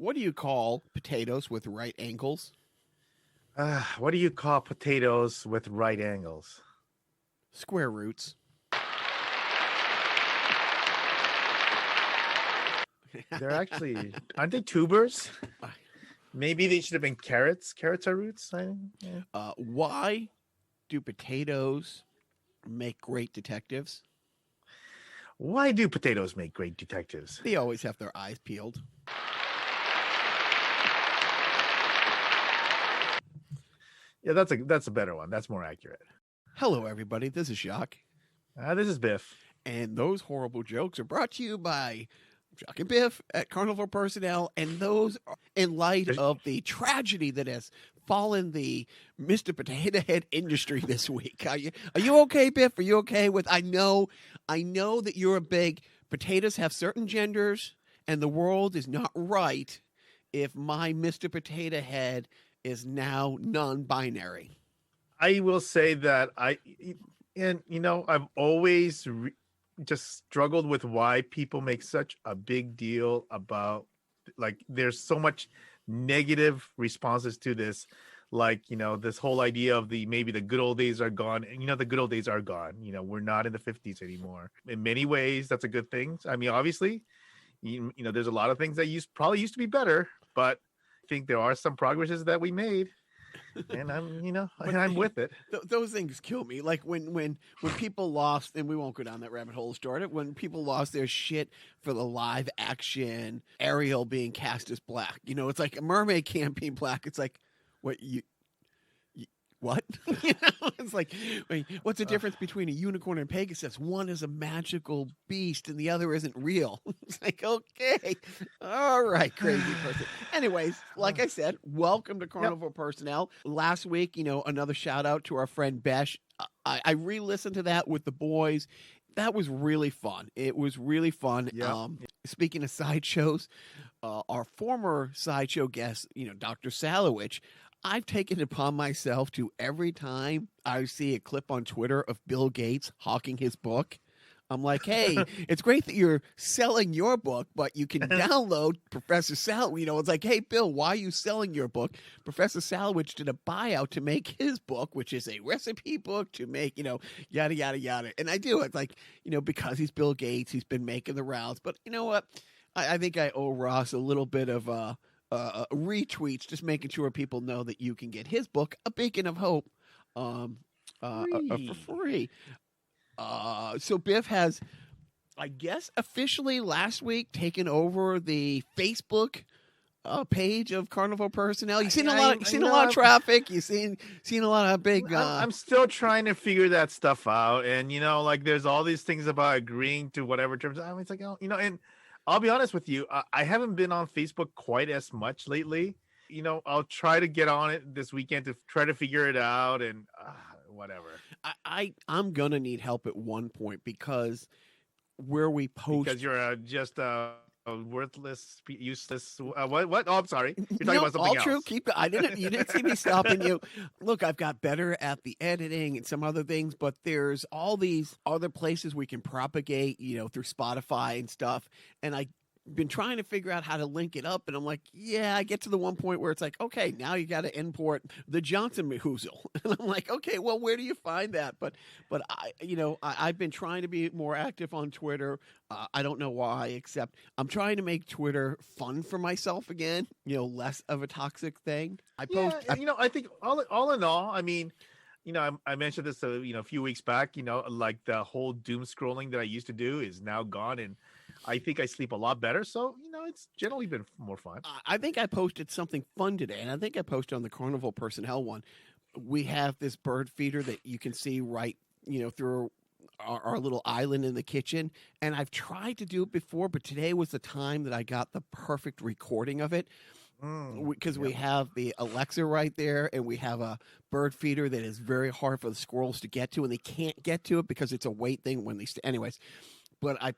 What do you call potatoes with right angles? What do you call potatoes with right angles? Square roots. They're actually, aren't they tubers? Maybe they should have been carrots. Carrots are roots. Yeah. Why do potatoes make great detectives? Why do potatoes make great detectives? They always have their eyes peeled. Yeah, that's a better one. That's more accurate. Hello, everybody. This is Jacques. This is Biff. And those horrible jokes are brought to you by Jacques and Biff at Carnival Personnel, and those are in light of the tragedy that has fallen the Mr. Potato Head industry this week. Are you okay, Biff? Are you okay with? I know that you're a big potatoes have certain genders, and the world is not right if my Mr. Potato Head is now non-binary. I will say that I've always just struggled with why people make such a big deal about, like, there's so much negative responses to this, like, this whole idea of maybe the good old days are gone. And the good old days are gone. We're not in the 50s anymore. In many ways, that's a good thing. I mean, obviously, there's a lot of things that probably used to be better, but I think there are some progresses that we made. And I'm with it. Those things kill me. Like when people lost, and we won't go down that rabbit hole to start it, when people lost their shit for the live action Ariel being cast as black. It's like a mermaid can't be black. It's like, what? It's like, wait, what's the difference between a unicorn and Pegasus? One is a magical beast and the other isn't real. It's like, okay, all right, crazy person. Anyways, like I said, welcome to Carnival Personnel. Last week, another shout out to our friend Besh. I re-listened to that with the boys. That was really fun. It was really fun. Yeah. Speaking of sideshows, our former sideshow guest, Dr. Salowich, I've taken it upon myself to, every time I see a clip on Twitter of Bill Gates hawking his book, I'm like, hey, it's great that you're selling your book, but you can download Professor Sal. It's like, hey, Bill, why are you selling your book? Professor Salowich did a buyout to make his book, which is a recipe book to make, yada, yada, yada. And I do. It's like, because he's Bill Gates, he's been making the rounds. But you know what? I think I owe Ross a little bit of retweets, just making sure people know that you can get his book, A Beacon of Hope, for free. So Biff has, I guess, officially last week taken over the Facebook page of Carnival Personnel. You've seen a lot of traffic. You've seen a lot of big. I'm still trying to figure that stuff out, and like there's all these things about agreeing to whatever terms. I mean, it's like, and I'll be honest with you, I haven't been on Facebook quite as much lately. I'll try to get on it this weekend to try to figure it out, and whatever. I'm gonna need help at one point, because where we post, because you're just a worthless, useless. What? Oh, I'm sorry. You're talking about something else. True. You didn't see me stopping you. Look, I've got better at the editing and some other things, but there's all these other places we can propagate, through Spotify and stuff. And I've been trying to figure out how to link it up, and I'm like, I get to the one point where it's like, okay, now you got to import the Johnson Mahoozle, and I'm like, okay, well, where do you find that? But I've been trying to be more active on Twitter. I don't know why, except I'm trying to make Twitter fun for myself again, less of a toxic thing. I think all in all, I mean, I mentioned this a few weeks back, like the whole doom scrolling that I used to do is now gone, and I think I sleep a lot better. So, it's generally been more fun. I think I posted something fun today, and I think I posted on the Carnival Personnel one. We have this bird feeder that you can see right, through our little island in the kitchen. And I've tried to do it before, but today was the time that I got the perfect recording of it. Because we have the Alexa right there, and we have a bird feeder that is very hard for the squirrels to get to, and they can't get to it because it's a weight thing when they anyways. But I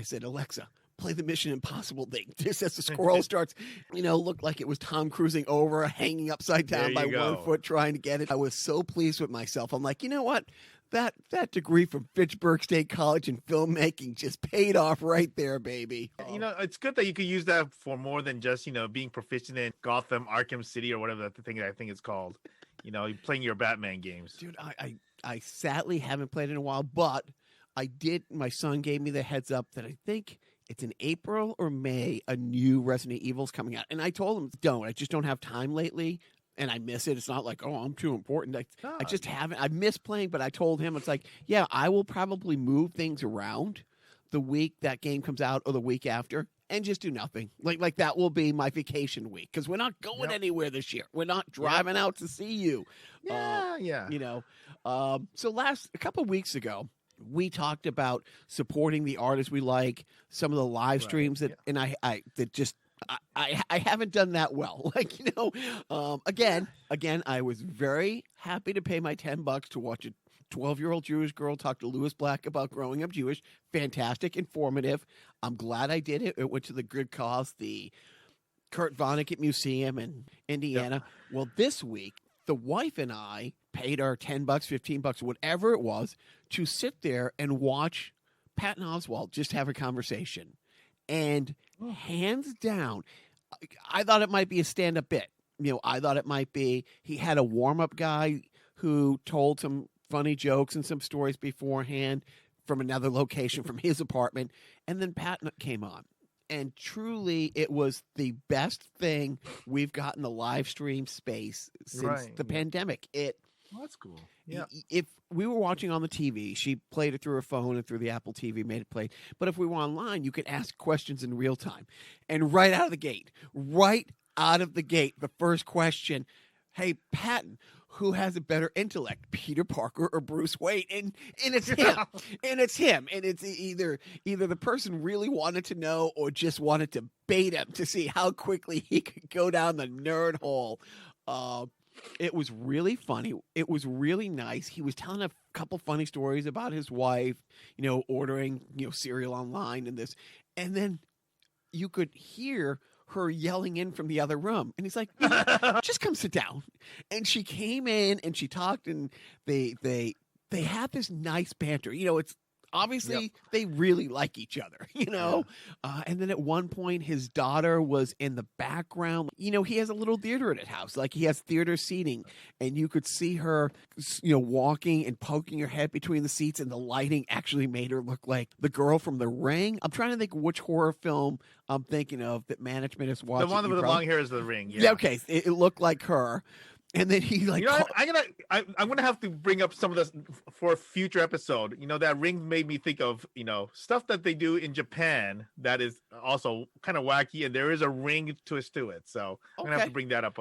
said, Alexa, play the Mission Impossible thing. Just as the squirrel starts, looked like it was Tom cruising over, hanging upside down by 1 foot, trying to get it. I was so pleased with myself. I'm like, you know what? that degree from Fitchburg State College in filmmaking just paid off right there, baby. It's good that you could use that for more than just, being proficient in Gotham, Arkham City, or whatever the thing I think it's called. Playing your Batman games. Dude, I sadly haven't played in a while, but I did. My son gave me the heads up that I think it's in April or May, a new Resident Evil's coming out. And I told him, I just don't have time lately. And I miss it. It's not like, oh, I'm too important. I just haven't. I miss playing, but I told him, it's like, yeah, I will probably move things around the week that game comes out or the week after and just do nothing. Like that will be my vacation week because we're not going anywhere this year. We're not driving out to see you. Yeah. So a couple of weeks ago, we talked about supporting the artists we like, some of the live streams and I haven't done that well. Again, I was very happy to pay my $10 to watch a 12-year-old Jewish girl talk to Louis Black about growing up Jewish. Fantastic, informative. I'm glad I did it. It went to the good cause, the Kurt Vonnegut Museum in Indiana. Yep. Well, this week, the wife and I paid our $10, $15, whatever it was, to sit there and watch Patton Oswald just have a conversation. And hands down, I thought it might be a stand-up bit. I thought it might be he had a warm-up guy who told some funny jokes and some stories beforehand from another location from his apartment, and then Patton came on. And truly, it was the best thing we've got in the live stream space since the pandemic. That's cool. Yeah. If we were watching on the TV, she played it through her phone and through the Apple TV, made it play. But if we were online, you could ask questions in real time. And right out of the gate, the first question, hey, Patton, who has a better intellect, Peter Parker or Bruce Wayne? And it's him. And it's him. And it's either the person really wanted to know or just wanted to bait him to see how quickly he could go down the nerd hole. It was really funny. It was really nice. He was telling a couple funny stories about his wife, ordering, cereal online and this. And then you could hear her yelling in from the other room. And he's like, just come sit down. And she came in and she talked and they had this nice banter. It's obviously they really like each other, and then at one point his daughter was in the background. He has a little theater at his house, like he has theater seating, and you could see her, walking and poking her head between the seats, and the lighting actually made her look like the girl from The Ring. I'm trying to think which horror film I'm thinking of that management is watching. The one with the long hair is The Ring. Yeah, okay. It looked like her. And then he I'm gonna have to bring up some of this for a future episode. That Ring made me think of stuff that they do in Japan that is also kind of wacky, and there is a Ring twist to it. So I'm gonna have to bring that up.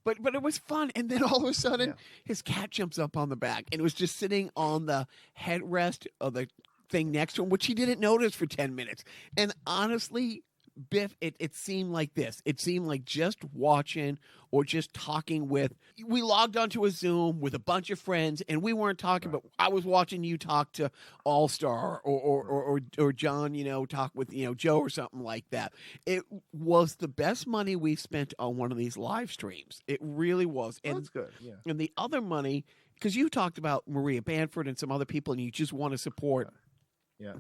But it was fun, and then all of a sudden his cat jumps up on the back, and it was just sitting on the headrest of the thing next to him, which he didn't notice for 10 minutes. And honestly, Biff, it seemed like this. It seemed like just watching or just talking with. We logged onto a Zoom with a bunch of friends, and we weren't talking, but I was watching you talk to All Star or John, talk with Joe or something like that. It was the best money we've spent on one of these live streams. It really was. And that's good. Yeah. And the other money, because you talked about Maria Bamford and some other people, and you just want to support.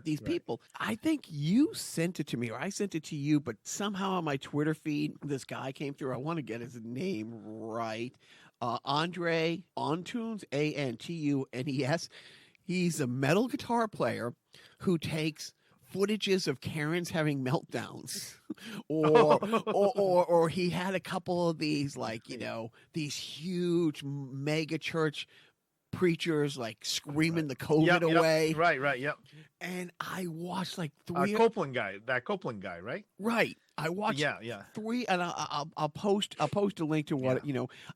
These people. I think you sent it to me, or I sent it to you, but somehow on my Twitter feed, this guy came through. I want to get his name right. Andre Antunes, Antunes. He's a metal guitar player who takes footages of Karens having meltdowns, or he had a couple of these, these huge mega church preachers screaming the COVID away. Right. Yep. And I watched three. Copeland guy, right? Right. I watched three, and I'll post a link to what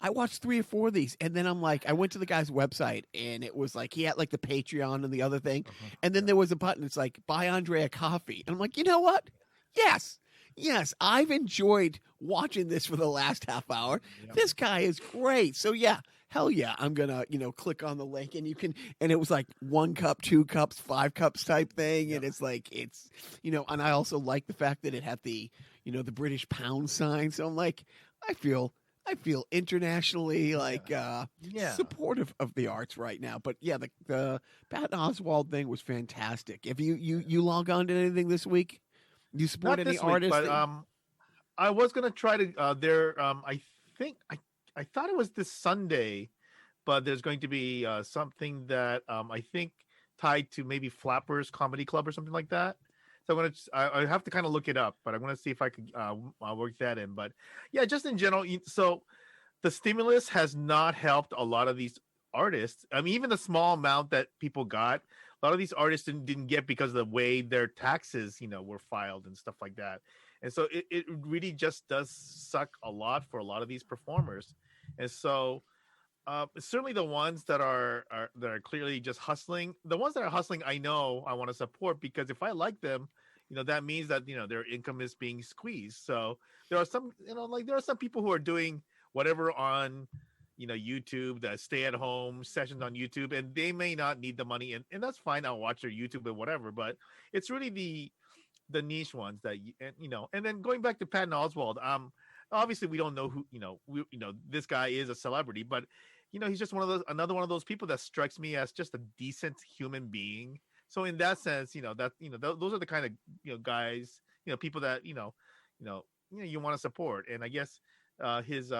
I watched 3 or 4 of these, and then I'm like, I went to the guy's website, and it was he had the Patreon and the other thing, and then there was a button. It's buy Andre a coffee, and I'm like, you know what? Yes, I've enjoyed watching this for the last half hour. Yep. This guy is great. So hell yeah, I'm gonna click on the link, and you can, and it was 1 cup, 2 cups, 5 cups type thing, and it's and I also like the fact that it had the the British pound sign. So I'm I feel I feel internationally Yeah. supportive of the arts right now. But yeah, the Patton Oswald thing was fantastic. If you log on to anything this week, you support Not any this week, artists? but I was gonna try to I think I thought it was this Sunday, but there's going to be something that I think tied to maybe Flappers Comedy Club or something like that. So I'm gonna I have to kind of look it up, but I'm gonna see if I could work that in. But yeah, just in general, so the stimulus has not helped a lot of these artists. I mean, even the small amount that people got, a lot of these artists didn't get because of the way their taxes, were filed and stuff like that. And so it really just does suck a lot for a lot of these performers. And so certainly the ones that are clearly just hustling, the ones that are hustling, I know I want to support, because if I like them, that means that their income is being squeezed. So there are some, there are some people who are doing whatever on YouTube, the stay at home sessions on YouTube, and they may not need the money, and that's fine. I'll watch their YouTube and whatever, but it's really the niche ones that and then going back to Patton Oswald, obviously we don't know who, this guy is a celebrity, but he's just another one of those people that strikes me as just a decent human being. So in that sense, those are the kind of guys, people that you want to support. And I guess his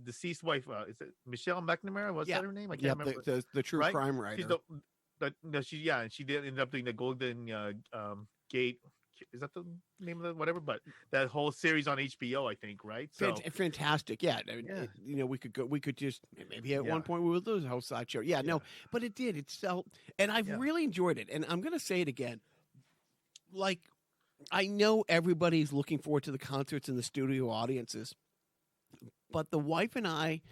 deceased wife, is it Michelle McNamara? What's that her name? I can't remember. The true right? crime writer. And she did end up doing the Golden Gate. Is that the name of the whatever? But that whole series on HBO, I think, right? So fantastic. Yeah. I mean, we could just maybe at one point we would lose a whole sideshow. Yeah, no, but it did. It felt, and I've really enjoyed it. And I'm going to say it again. Like, I know everybody's looking forward to the concerts and the studio audiences, but the wife and I,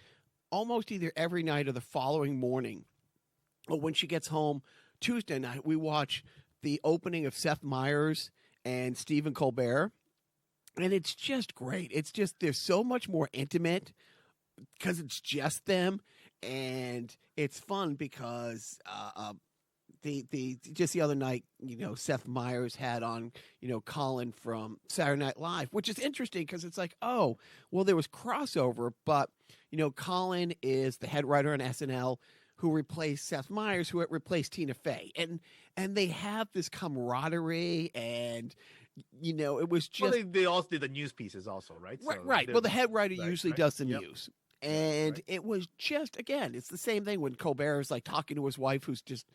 almost either every night or the following morning, or when she gets home Tuesday night, we watch the opening of Seth Meyers and Stephen Colbert, and it's just great. It's just, they're so much more intimate because it's just them, and it's fun because just the other night, Seth Meyers had on, Colin from Saturday Night Live, which is interesting because it's like, oh, well, there was crossover, but Colin is the head writer on SNL who replaced Seth Meyers, who replaced Tina Fey, and they have this camaraderie, and it was just, well, they also did the news pieces also, right? Right, so right. Well, the head writer usually does the Yep. news. And it was just, again, it's the same thing when Colbert is like talking to his wife, who's just,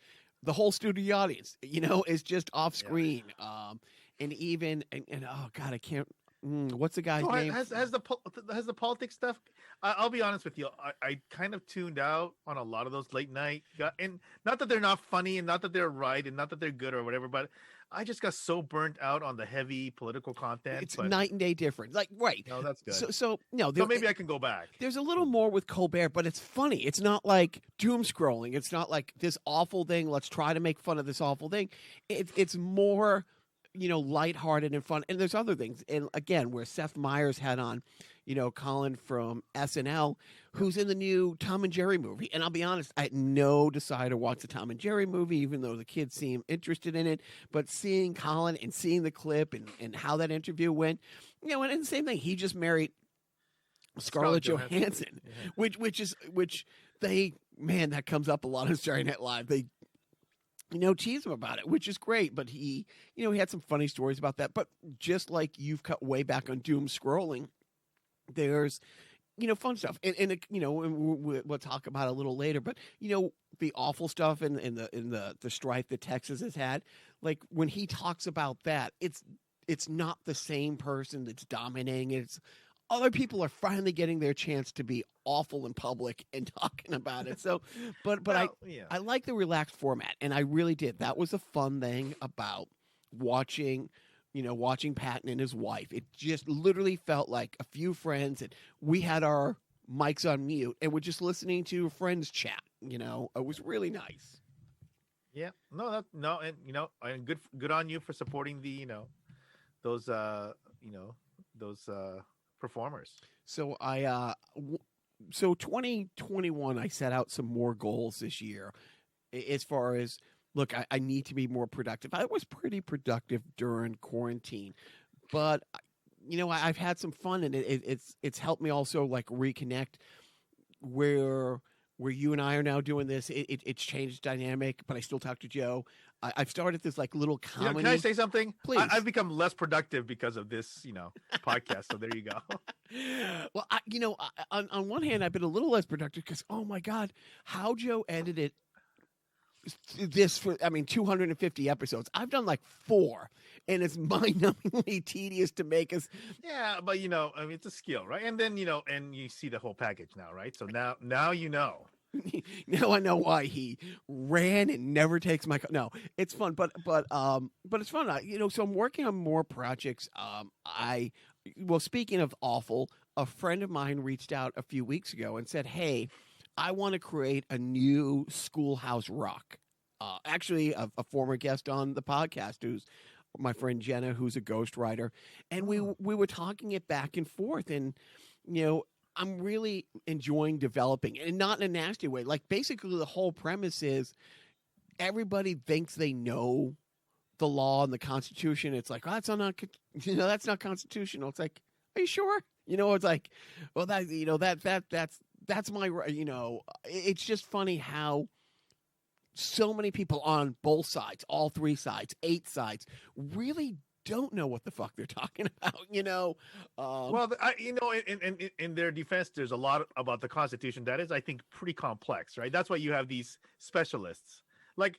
the whole studio audience, is just off screen. And even, and oh God, I can't, what's the guy's name? Has the politics stuff? I'll be honest with you. I kind of tuned out on a lot of those late night, and not that they're not funny, and not that they're right, and not that they're good or whatever, but I just got so burnt out on the heavy political content. It's night and day different. Like, right. No, that's good. So maybe I can go back. There's a little more with Colbert, but it's funny. It's not like doom scrolling. It's not like this awful thing. Let's try to make fun of this awful thing. It's more, lighthearted and fun. And there's other things. And again, where Seth Meyers had on, Colin from SNL, who's in the new Tom and Jerry movie. And I'll be honest, I had no desire to watch the Tom and Jerry movie, even though the kids seem interested in it. But seeing Colin and seeing the clip and how that interview went, and the same thing, he just married Scarlett Johansson, which that comes up a lot on Saturday Night Live. They tease him about it, which is great. But he had some funny stories about that. But just like you've cut way back on doom scrolling, there's fun stuff, and we'll talk about it a little later. But the awful stuff and the strife that Texas has had, like when he talks about that, it's not the same person that's dominating. It's other people are finally getting their chance to be awful in public and talking about it. So, but I like the relaxed format, and I really did. That was a fun thing about watching Patton and his wife. It just literally felt like a few friends, and we had our mics on mute, and we're just listening to friends chat. It was really nice. Yeah, and good on you for supporting the those performers. So so 2021, I set out some more goals this year, as far as, look, I need to be more productive. I was pretty productive during quarantine, but I've had some fun, and it's helped me also like reconnect where you and I are now doing this. It's changed dynamic, but I still talk to Joe. I've started this like little comedy. Can I say something? Please. I've become less productive because of this, podcast. So there you go. Well, on one hand, I've been a little less productive because, oh my God, how Joe edited this for 250 episodes. I've done like 4, and it's mind-numbingly tedious to make us. Yeah, but it's a skill, right? And then and you see the whole package now, right? So now Now I know why he ran and never takes my. No, it's fun, but it's fun. So I'm working on more projects. Speaking of awful, a friend of mine reached out a few weeks ago and said, "Hey, I want to create a new Schoolhouse Rock." Actually, a former guest on the podcast, who's my friend Jenna, who's a ghostwriter, and we were talking it back and forth, and I'm really enjoying developing, and not in a nasty way. Like basically, the whole premise is everybody thinks they know the law and the Constitution. It's like, oh, that's not constitutional. It's like, are you sure? It's like, well, that's my right. It's just funny how so many people on both sides, all 3 sides, 8 sides, really don't know what the fuck they're talking about. Well, in their defense, there's a lot about the Constitution that is, I think, pretty complex, right? That's why you have these specialists. Like,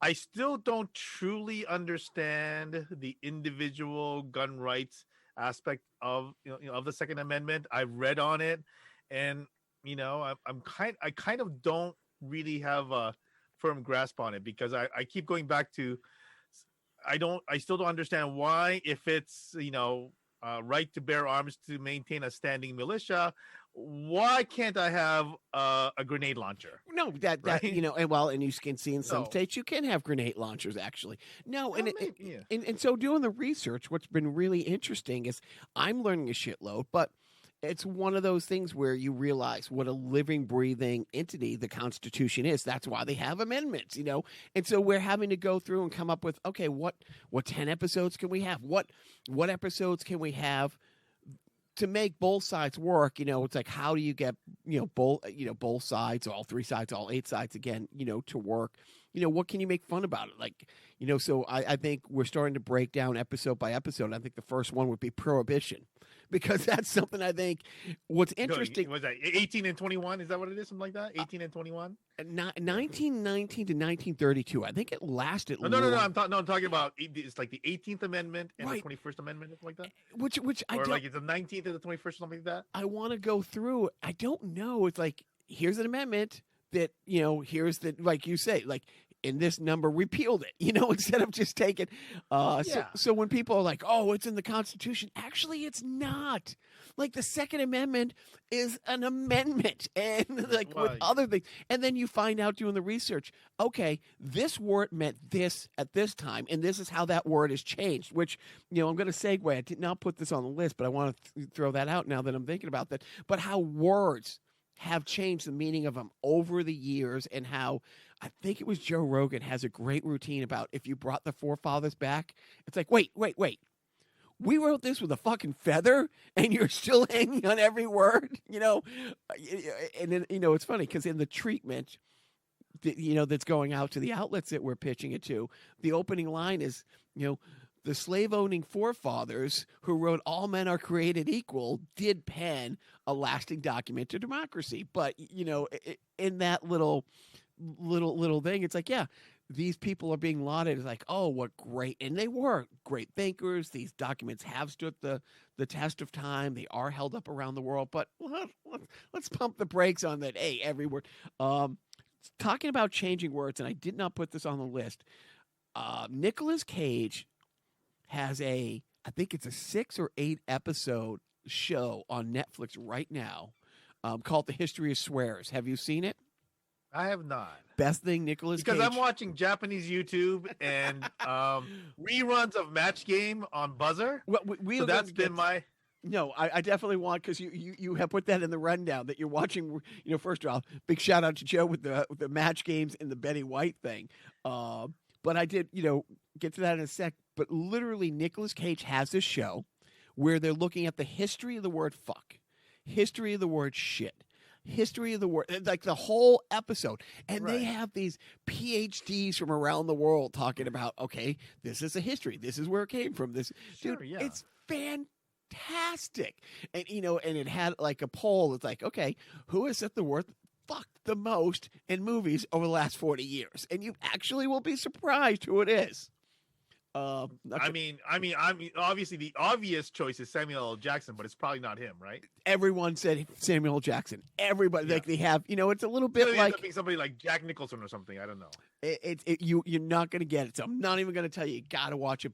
I still don't truly understand the individual gun rights aspect of of the Second Amendment. I've read on it, and I kind of don't really have a firm grasp on it, because I keep going back to I still don't understand why, if it's right to bear arms to maintain a standing militia, why can't I have a grenade launcher? No, that right? and you can see in some states you can have grenade launchers actually. No, Well, and so doing the research, what's been really interesting is I'm learning a shitload, but it's one of those things where you realize what a living, breathing entity the Constitution is. That's why they have amendments, And so we're having to go through and come up with, okay, what 10 episodes can we have? What episodes can we have to make both sides work? It's like, how do you get, both sides, all 3 sides, all 8 sides again, to work? What can you make fun about it? Like, so I think we're starting to break down episode by episode. I think the first one would be prohibition, because that's something I think what's interesting. Was that 18 and 21? Is that what it is? Something like that? 18 and 21? 1919 to 1932. I think it lasted. No. I'm talking about, it's like the 18th Amendment and the 21st Amendment, something like that. Which I don't, like it's the 19th and the 21st, something like that. I want to go through. I don't know. It's like, here's an amendment that here's the, like you say, like, in this number repealed it, instead of just taking. So when people are like, oh, it's in the Constitution, actually it's not. Like, the Second Amendment is an amendment, and with other things. And then you find out doing the research, okay, this word meant this at this time, and this is how that word is changed, which, I'm going to segue. I did not put this on the list, but I want to throw that out now that I'm thinking about that. But how words have changed the meaning of them over the years, and how I think it was Joe Rogan has a great routine about if you brought the forefathers back, it's like, wait. We wrote this with a fucking feather, and you're still hanging on every word, And then, it's funny because in the treatment, that's going out to the outlets that we're pitching it to, the opening line is, the slave-owning forefathers who wrote "All men are created equal" did pen a lasting document to democracy. But in that little thing, it's like, yeah, these people are being lauded as like, oh, what great, and they were great thinkers. These documents have stood the test of time. They are held up around the world. But let's pump the brakes on that. Hey, every word. Talking about changing words, and I did not put this on the list. Nicolas Cage has I think it's a 6 or 8 episode show on Netflix right now called The History of Swears. Have you seen it? I have not. Best thing, Nicolas Cage. Because I'm watching Japanese YouTube and reruns of Match Game on Buzzer. Well, so that's been my... No, I definitely want, because you have put that in the rundown that you're watching. First of all, big shout out to Joe with the Match Games and the Betty White thing. But I did, get to that in a sec. But literally, Nicolas Cage has this show where they're looking at the history of the word fuck, history of the word shit, history of the word, like the whole episode. And they have these PhDs from around the world talking about, okay, this is a history. This is where it came from. This, dude, it's fantastic. And, and it had like a poll. It's like, okay, who has said the word fuck the most in movies over the last 40 years? And you actually will be surprised who it is. I mean, obviously the obvious choice is Samuel L. Jackson, but it's probably not him, right? Everyone said Samuel L. Jackson. Everybody, like they have, it's a little bit like being somebody like Jack Nicholson or something. I don't know. You're not going to get it. So I'm not even going to tell you. You got to watch it.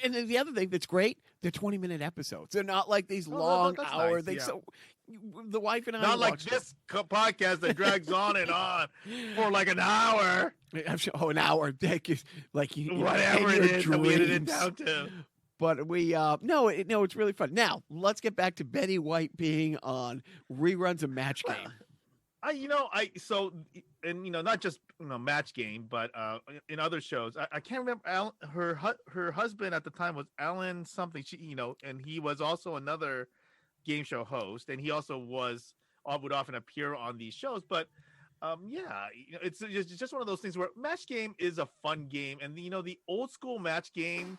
And then the other thing that's great, they're 20-minute episodes. They're not like these long hour things. So the wife and I not like this podcast that drags on and on for like an hour. Oh, an hour. Like whatever it is that we edited it down to. But we no, it's really fun. Now let's get back to Betty White being on reruns of Match Game. Not just Match Game, but in other shows, I can't remember. Her husband at the time was Alan something. And he was also another game show host, and he also would often appear on these shows. But it's just one of those things where Match Game is a fun game, and the old school Match Game,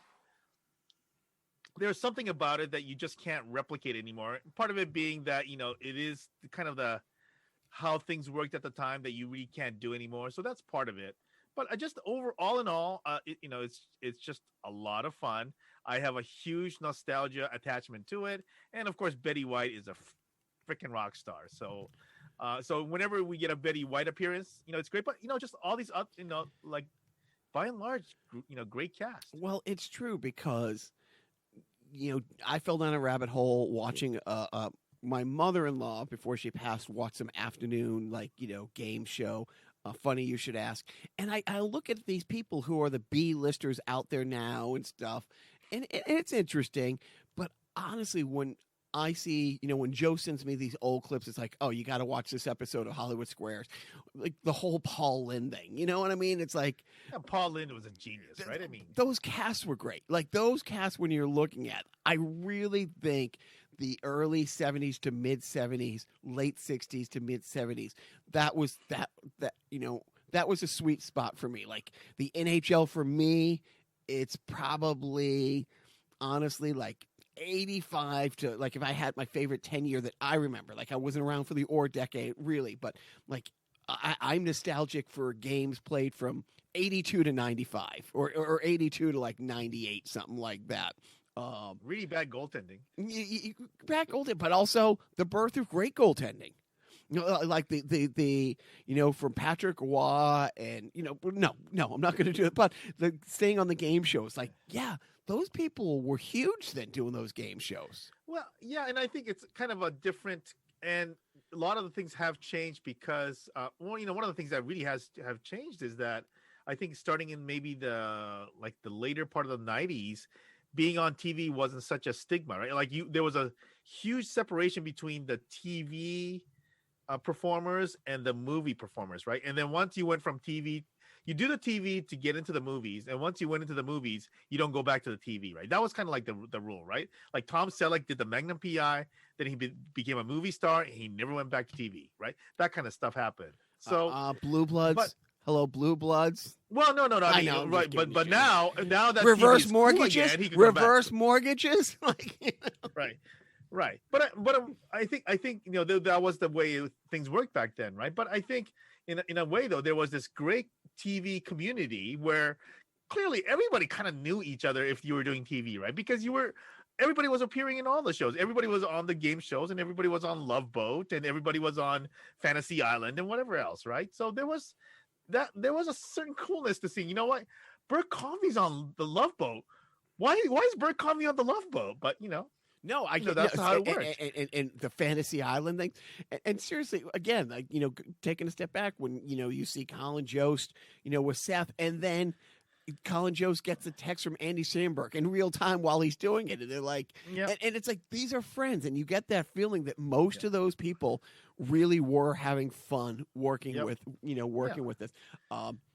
there's something about it that you just can't replicate anymore. Part of it being that it is kind of how things worked at the time that you really can't do anymore. So that's part of it. But just all in all, it's just a lot of fun. I have a huge nostalgia attachment to it, and of course, Betty White is a freaking rock star. So, so whenever we get a Betty White appearance, it's great. But just all these like by and large, great cast. Well, it's true because I fell down a rabbit hole watching my mother-in-law, before she passed, watched some afternoon game show. Funny you should ask. And I look at these people who are the B-listers out there now and stuff, and it's interesting. But honestly, when I see, when Joe sends me these old clips, it's like, oh, you got to watch this episode of Hollywood Squares, like the whole Paul Lynde thing. You know what I mean? It's like Paul Lynde was a genius, right? I mean, those casts were great. Like those casts, when you're looking at, I really think the early 70s to mid 70s, late 60s to mid 70s, that was a sweet spot for me. Like the NHL for me, it's probably honestly like 85 to, like, if I had my favorite 10 year that I remember, like I wasn't around for the Or decade really, but like I'm nostalgic for games played from 82 to 95 or 82 to like 98, something like that. Really bad goaltending. Bad goaltending, but also the birth of great goaltending. Like the from Patrick Waugh and no, I'm not going to do it. But staying on the game shows, like those people were huge then doing those game shows. Well, yeah, and I think it's kind of a different, and a lot of the things have changed because one of the things that really have changed is that I think starting in maybe the later part of the 90s, being on TV wasn't such a stigma, right? Like there was a huge separation between the TV performers and the movie performers, right? And then once you went from TV, you do the TV to get into the movies, and once you went into the movies, you don't go back to the TV, right? That was kind of like the rule, right? Like Tom Selleck did the Magnum PI, then he became a movie star, and he never went back to TV, right? That kind of stuff happened. So Blue Bloods. Hello, Blue Bloods. Well, no. I mean, right, but now that reverse TV is mortgages, cool again, reverse mortgages, right. But I think that was the way things worked back then, right? But I think in a way though, there was this great TV community where clearly everybody kind of knew each other if you were doing TV, right? Because everybody was appearing in all the shows. Everybody was on the game shows, and everybody was on Love Boat, and everybody was on Fantasy Island and whatever else, right? So there was a certain coolness to seeing, you know what, Bert Convey's on the Love Boat. Why is Bert Convey on the Love Boat? But no, that's how it works. And the Fantasy Island thing, and seriously, again, like taking a step back when you see Colin Jost, with Seth, and then Colin Jost gets a text from Andy Samberg in real time while he's doing it, and they're like, and it's like these are friends, and you get that feeling that most of those people really were having fun working with with this.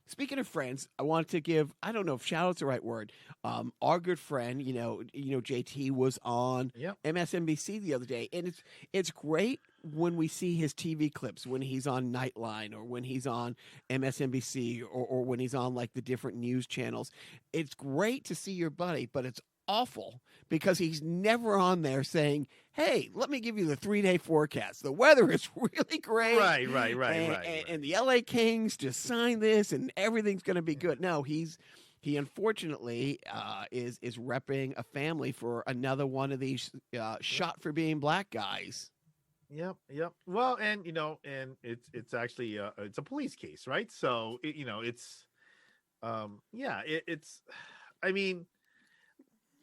Speaking of friends, I want to give, I don't know if shout out's the right word. Our good friend, JT was on Yep. MSNBC the other day, and it's great when we see his TV clips when he's on Nightline or when he's on MSNBC or when he's on like the different news channels. It's great to see your buddy, but it's awful because he's never on there saying, "Hey, let me give you the 3-day forecast. The weather is really great." Right. And the LA Kings just signed this and everything's going to be good. No, he unfortunately is repping a family for another one of these shot for being black guys. Yep. Well, and and it's actually it's a police case, right? So it's it's I mean,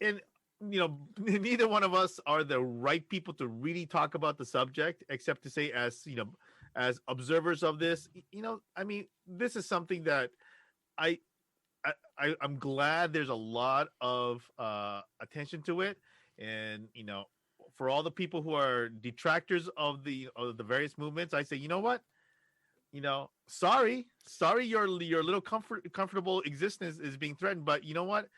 and neither one of us are the right people to really talk about the subject, except to say as as observers of this, I mean, this is something that I'm glad there's a lot of attention to it, and for all the people who are detractors of the various movements, I say, you know what, sorry, your little comfortable existence is being threatened, but you know what,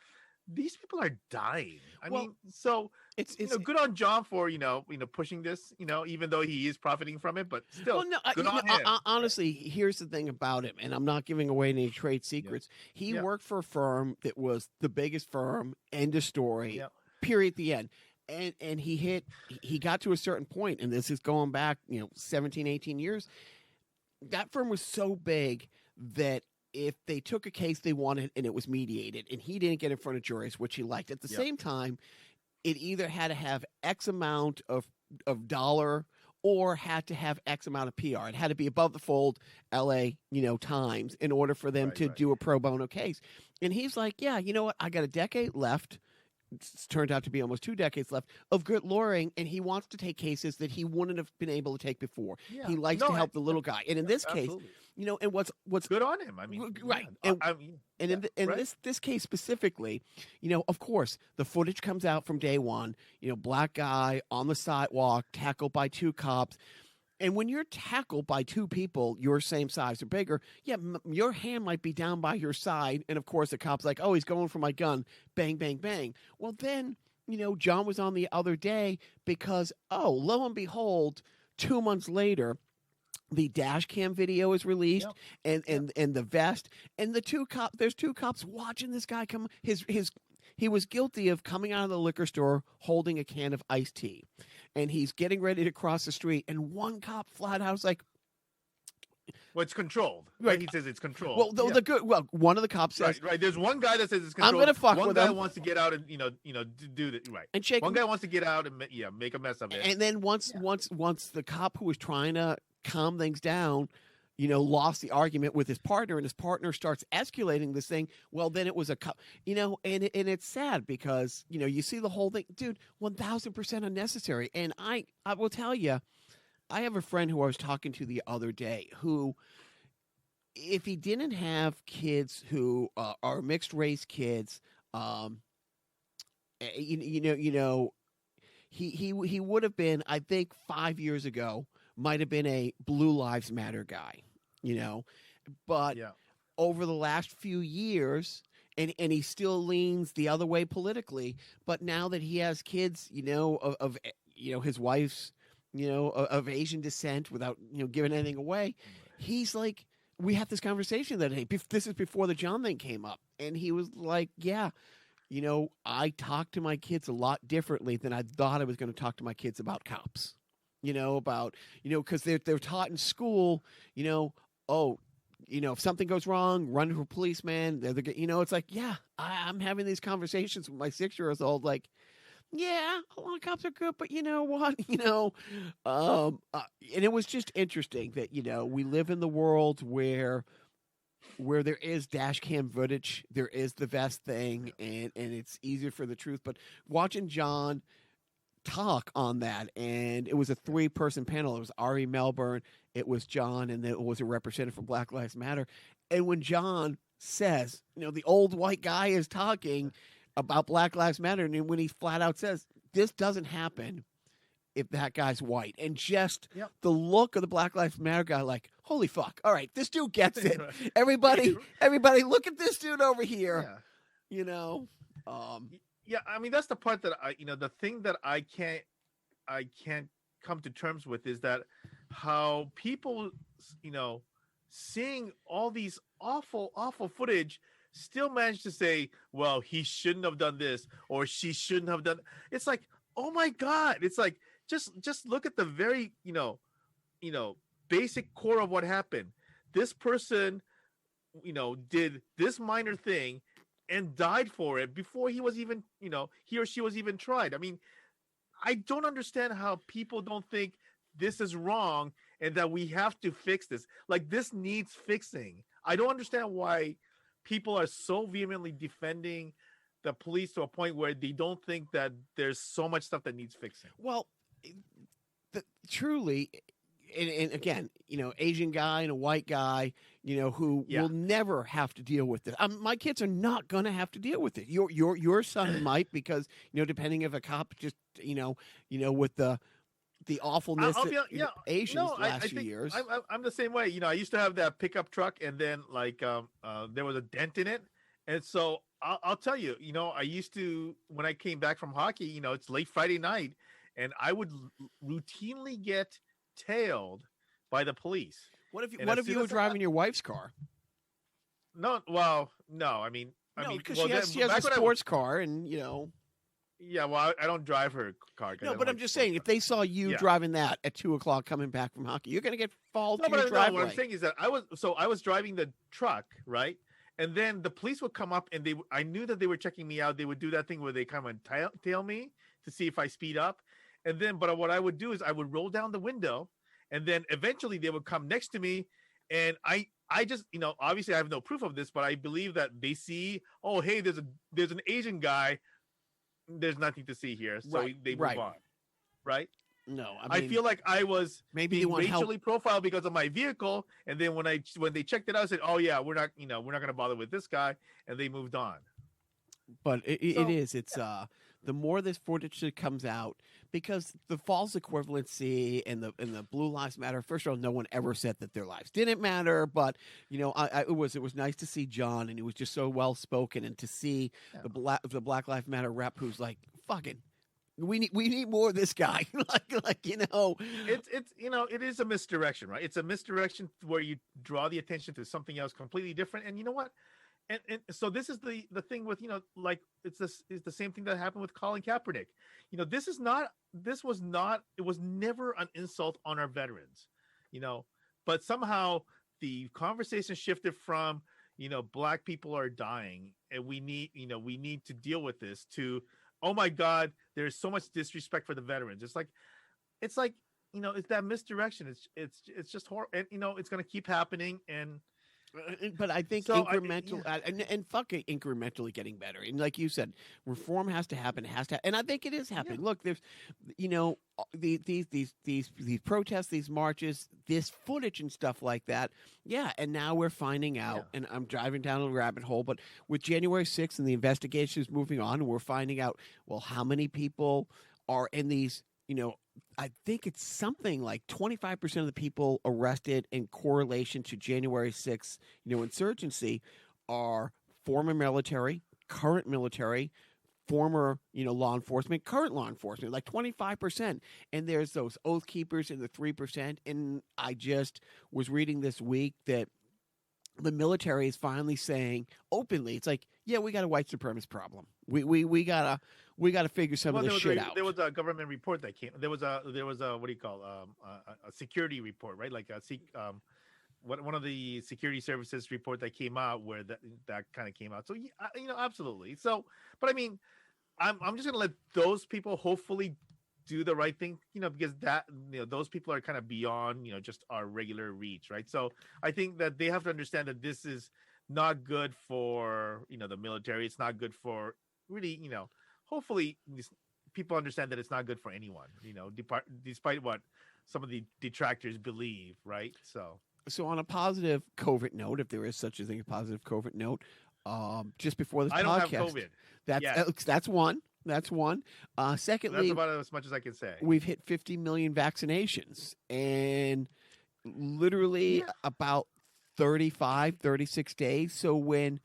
these people are dying. I mean, so it's good on John for pushing this, even though he is profiting from it, but still, good on him. Honestly, here's the thing about him, and I'm not giving away any trade secrets. He worked for a firm that was the biggest firm. End of story. Period. The end. And he got to a certain point, and this is going back 17, 18 years. That firm was so big that if they took a case they wanted and it was mediated and he didn't get in front of juries, which he liked, at the same time, it either had to have X amount of dollar or had to have X amount of PR. It had to be above the fold LA, Times in order for them to do a pro bono case. And he's like, yeah, you know what? I got a decade left. It's turned out to be almost 2 decades left of good lawyering, and he wants to take cases that he wouldn't have been able to take before. Yeah. He likes to help the little guy, and in this case, and what's good on him. I mean, right? And in this case specifically, of course, the footage comes out from day one. Black guy on the sidewalk, tackled by 2 cops. And when you're tackled by 2 people your same size or bigger, your hand might be down by your side. And, of course, the cop's like, oh, he's going for my gun. Bang, bang, bang. Well, then, John was on the other day because, lo and behold, 2 months later, the dash cam video is released and the vest. And there's 2 cops watching this guy come. He was guilty of coming out of the liquor store holding a can of iced tea. And he's getting ready to cross the street, and one cop flat out was like, "Well, it's controlled." Right? He says it's controlled. Well, one of the cops says, right. There's one guy that says it's controlled. I'm gonna fuck with him. One guy him. Wants to get out and do the right. And shake. One guy wants to get out and make a mess of it. And then once the cop who was trying to calm things down, lost the argument with his partner, and his partner starts escalating this thing. Well, then it was a cop, and it's sad because, you see the whole thing, dude, 1000% unnecessary. And I will tell you, I have a friend who I was talking to the other day who, if he didn't have kids who are mixed race kids, he would have been, I think 5 years ago, might have been a Blue Lives Matter guy, but over the last few years, and he still leans the other way politically, but now that he has kids, of his wife's, of Asian descent, without, giving anything away, he's like, we had this conversation that, hey, this is before the John thing came up, and he was like, I talk to my kids a lot differently than I thought I was going to talk to my kids about cops. Because they're taught in school, if something goes wrong, run to a policeman. It's like, I'm having these conversations with my 6-year-old, like, a lot of cops are good, but you know what, and it was just interesting that, we live in the world where there is dash cam footage, there is the vest thing, and it's easier for the truth. But watching John talk on that, and it was a 3-person panel. It was Ari Melbourne, it was John, and it was a representative from Black Lives Matter. And when John says, the old white guy is talking about Black Lives Matter, and when he flat out says, this doesn't happen if that guy's white, and just the look of the Black Lives Matter guy, like, holy fuck. All right, this dude gets it. Everybody, look at this dude over here. Yeah. You know? Yeah, I mean, that's the part that the thing that I can't come to terms with is that how people, seeing all these awful footage still manage to say, well, he shouldn't have done this or she shouldn't have done. It's like, oh my God. It's like, just look at the very, basic core of what happened. This person, did this minor thing and died for it before he was even, he or she was even tried. I mean, I don't understand how people don't think this is wrong and that we have to fix this. Like, this needs fixing. I don't understand why people are so vehemently defending the police to a point where they don't think that there's so much stuff that needs fixing. Well, truly, and again, Asian guy and a white guy, who will never have to deal with this. My kids are not going to have to deal with it. Your son might, because depending if a cop just with the awfulness that Asians last few years. I'm the same way. I used to have that pickup truck, and then there was a dent in it, and so I'll tell you, I used to, when I came back from hockey, it's late Friday night, and I would routinely get tailed by the police. What if you were driving your wife's car? No, well, no. I mean, because she has a sports car, and Yeah, well, I don't drive her car. No, but I'm just saying, if they saw you driving that at 2:00 coming back from hockey, you're going to get followed through your driveway. What I'm saying is that I was driving the truck, right? And then the police would come up, and I knew that they were checking me out. They would do that thing where they come and tail me to see if I speed up. And then, but what I would do is I would roll down the window, and then eventually they would come next to me, and I just, obviously I have no proof of this, but I believe that they see, oh, hey, there's an Asian guy. There's nothing to see here, so they move on, right? No, I feel like I was maybe racially profiled because of my vehicle, and then when they checked it out, I said, "Oh yeah, we're not going to bother with this guy," and they moved on. But it's the more this footage that comes out, because the false equivalency and the Blue Lives Matter. First of all, no one ever said that their lives didn't matter, but it was nice to see John, and he was just so well spoken, and to see the Black Lives Matter rep who's like, fucking, we need more of this guy. It's it is a misdirection, right? It's a misdirection where you draw the attention to something else completely different, and you know what? And so this is the thing with, it's the same thing that happened with Colin Kaepernick. It was never an insult on our veterans, but somehow the conversation shifted from, Black people are dying and we need to deal with this, to, oh my God, there's so much disrespect for the veterans. It's like, it's that misdirection. It's just horrible. And, it's going to keep happening. But I think incrementally incrementally getting better. And like you said, reform has to happen. And I think it is happening. Yeah. Look, there's, these protests, these marches, this footage and stuff like that. Yeah, and now we're finding out, and I'm driving down a rabbit hole, but with January 6th and the investigations moving on, and we're finding out, well, how many people are in these, I think it's something like 25% of the people arrested in correlation to January 6th, insurgency are former military, current military, former, law enforcement, current law enforcement, like 25%. And there's those oath keepers in the 3%. And I just was reading this week that the military is finally saying openly, it's like, yeah, we got a white supremacist problem. We gotta figure some of this shit out. There was a government report that came. There was a what do you call a security report, right? Like one of the security services report that came out where that kind of came out. So absolutely. So, but I mean, I'm just gonna let those people hopefully do the right thing, because that, those people are kind of beyond, just our regular reach, right? So I think that they have to understand that this is not good for, the military. It's not good for really, hopefully people understand that it's not good for anyone, despite what some of the detractors believe, right? So on a positive COVID note, if there is such a thing, a positive COVID note, just before this I podcast, don't have COVID. That's one. That's one. Secondly, that's about as much as I can say. We've hit 50 million vaccinations, and literally Yeah. about 35, 36 days. So when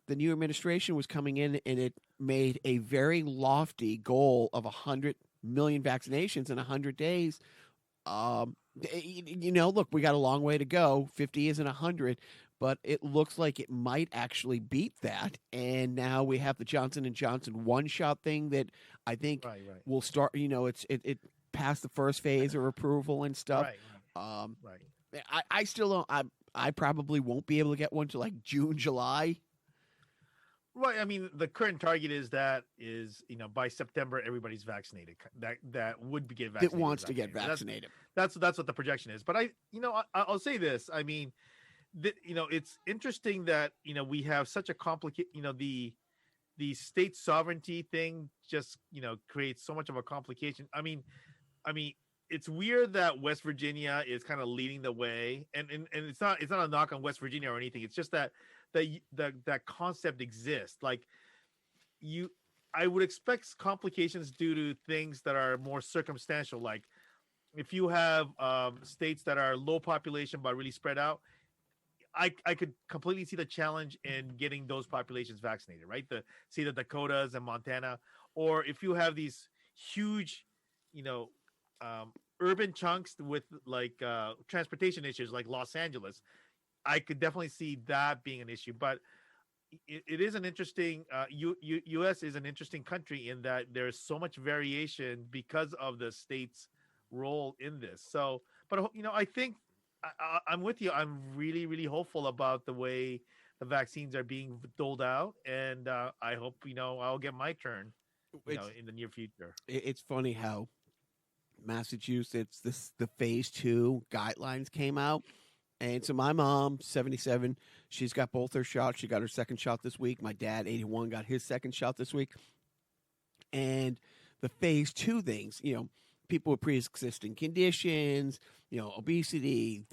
the new administration was coming in and it made a very lofty goal of 100 million vaccinations in 100 days, look, we got a long way to go. 50 isn't 100, but it looks like it might actually beat that. And now we have the Johnson and Johnson one-shot thing that I think Right. Right. will start. It passed the first phase of approval and stuff. Right. Um, Right. I still don't. I probably won't be able to get one till like June, July. Right. I mean, the current target is by September everybody's vaccinated. That would get That vaccinated. wants to get vaccinated. That's what the projection is. But I'll say this. I mean, it's interesting that we have such a complicated. The state sovereignty thing just creates so much of a complication. I mean, it's weird that West Virginia is kind of leading the way, and it's not a knock on West Virginia or anything. It's just that that concept exists. Like I would expect complications due to things that are more circumstantial. Like if you have states that are low population but really spread out, I could completely see the challenge in getting those populations vaccinated, right? The Dakotas and Montana, or if you have these huge, urban chunks with like transportation issues like Los Angeles, I could definitely see that being an issue. But it is an interesting U.S. is an interesting country in that there's so much variation because of the state's role in this. So, but I think I'm with you. I'm really, really hopeful about the way the vaccines are being doled out, and I hope I'll get my turn in the near future. It's funny how Massachusetts, the phase 2 guidelines came out. And so my mom, 77, she's got both her shots. She got her second shot this week. My dad, 81, got his second shot this week. And the phase 2 things, people with pre-existing conditions, obesity,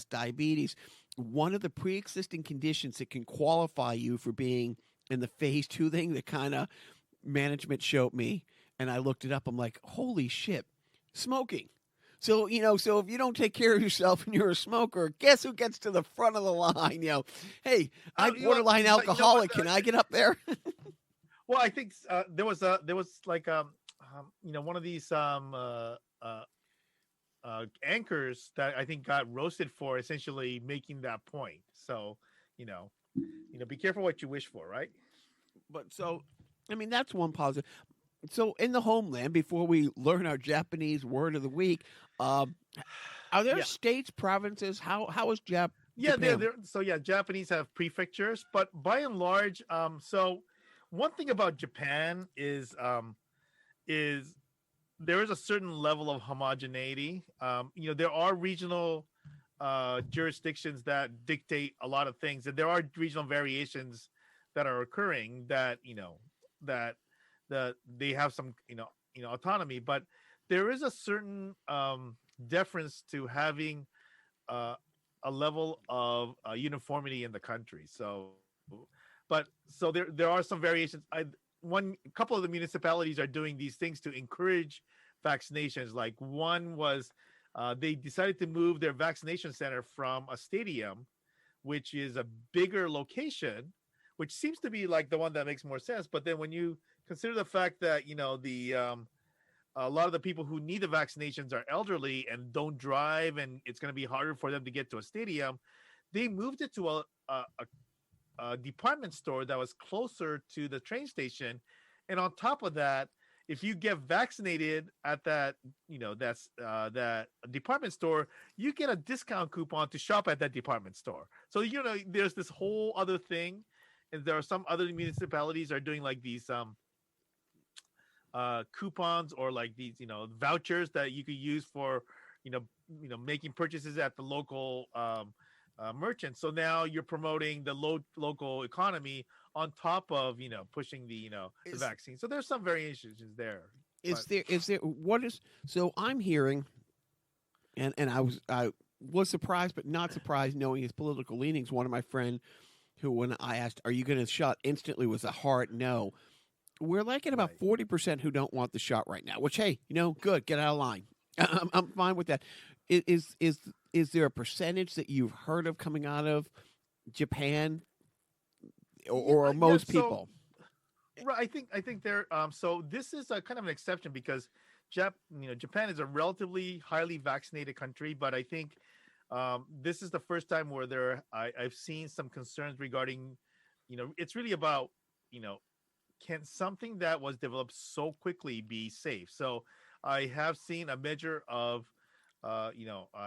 diabetes. One of the pre-existing conditions that can qualify you for being in the phase 2 thing that kind of management showed me, and I looked it up. I'm like, holy shit, smoking. So, so if you don't take care of yourself and you're a smoker, guess who gets to the front of the line? Hey, I'm borderline alcoholic. Can I get up there? Well, I think there was like one of these anchors that I think got roasted for essentially making that point. So, be careful what you wish for, right? But so, that's one positive. So in the homeland, before we learn our Japanese word of the week, are there states, provinces? How is Japan? Yeah, so Japanese have prefectures, but by and large, so one thing about Japan is there is a certain level of homogeneity. There are regional jurisdictions that dictate a lot of things, and there are regional variations that are occurring that they have some autonomy, but there is a certain deference to having a level of uniformity in the country. So there are some variations. A couple of the municipalities are doing these things to encourage vaccinations. Like one was they decided to move their vaccination center from a stadium, which is a bigger location, which seems to be like the one that makes more sense. But then when you consider the fact that a lot of the people who need the vaccinations are elderly and don't drive, and it's going to be harder for them to get to a stadium, they moved it to a department store that was closer to the train station. And on top of that, if you get vaccinated at that department store, you get a discount coupon to shop at that department store. So there's this whole other thing, and there are some other municipalities are doing like these coupons or like these vouchers that you could use for making purchases at the local merchant. So now you're promoting the local economy on top of pushing the vaccine. So there's some variations there. So I'm hearing, and I was surprised but not surprised knowing his political leanings. One of my friend who, when I asked, "Are you going to shot?" instantly was a hard no. We're like at about 40% who don't want the shot right now, which, hey, good, get out of line. I'm fine with that. Is is there a percentage that you've heard of coming out of Japan, or Yeah. most So people? right, I think there. So this is a kind of an exception because Japan is a relatively highly vaccinated country, but I think this is the first time where I've seen some concerns regarding, it's really about, you know, can something that was developed so quickly be safe? So I have seen a measure of,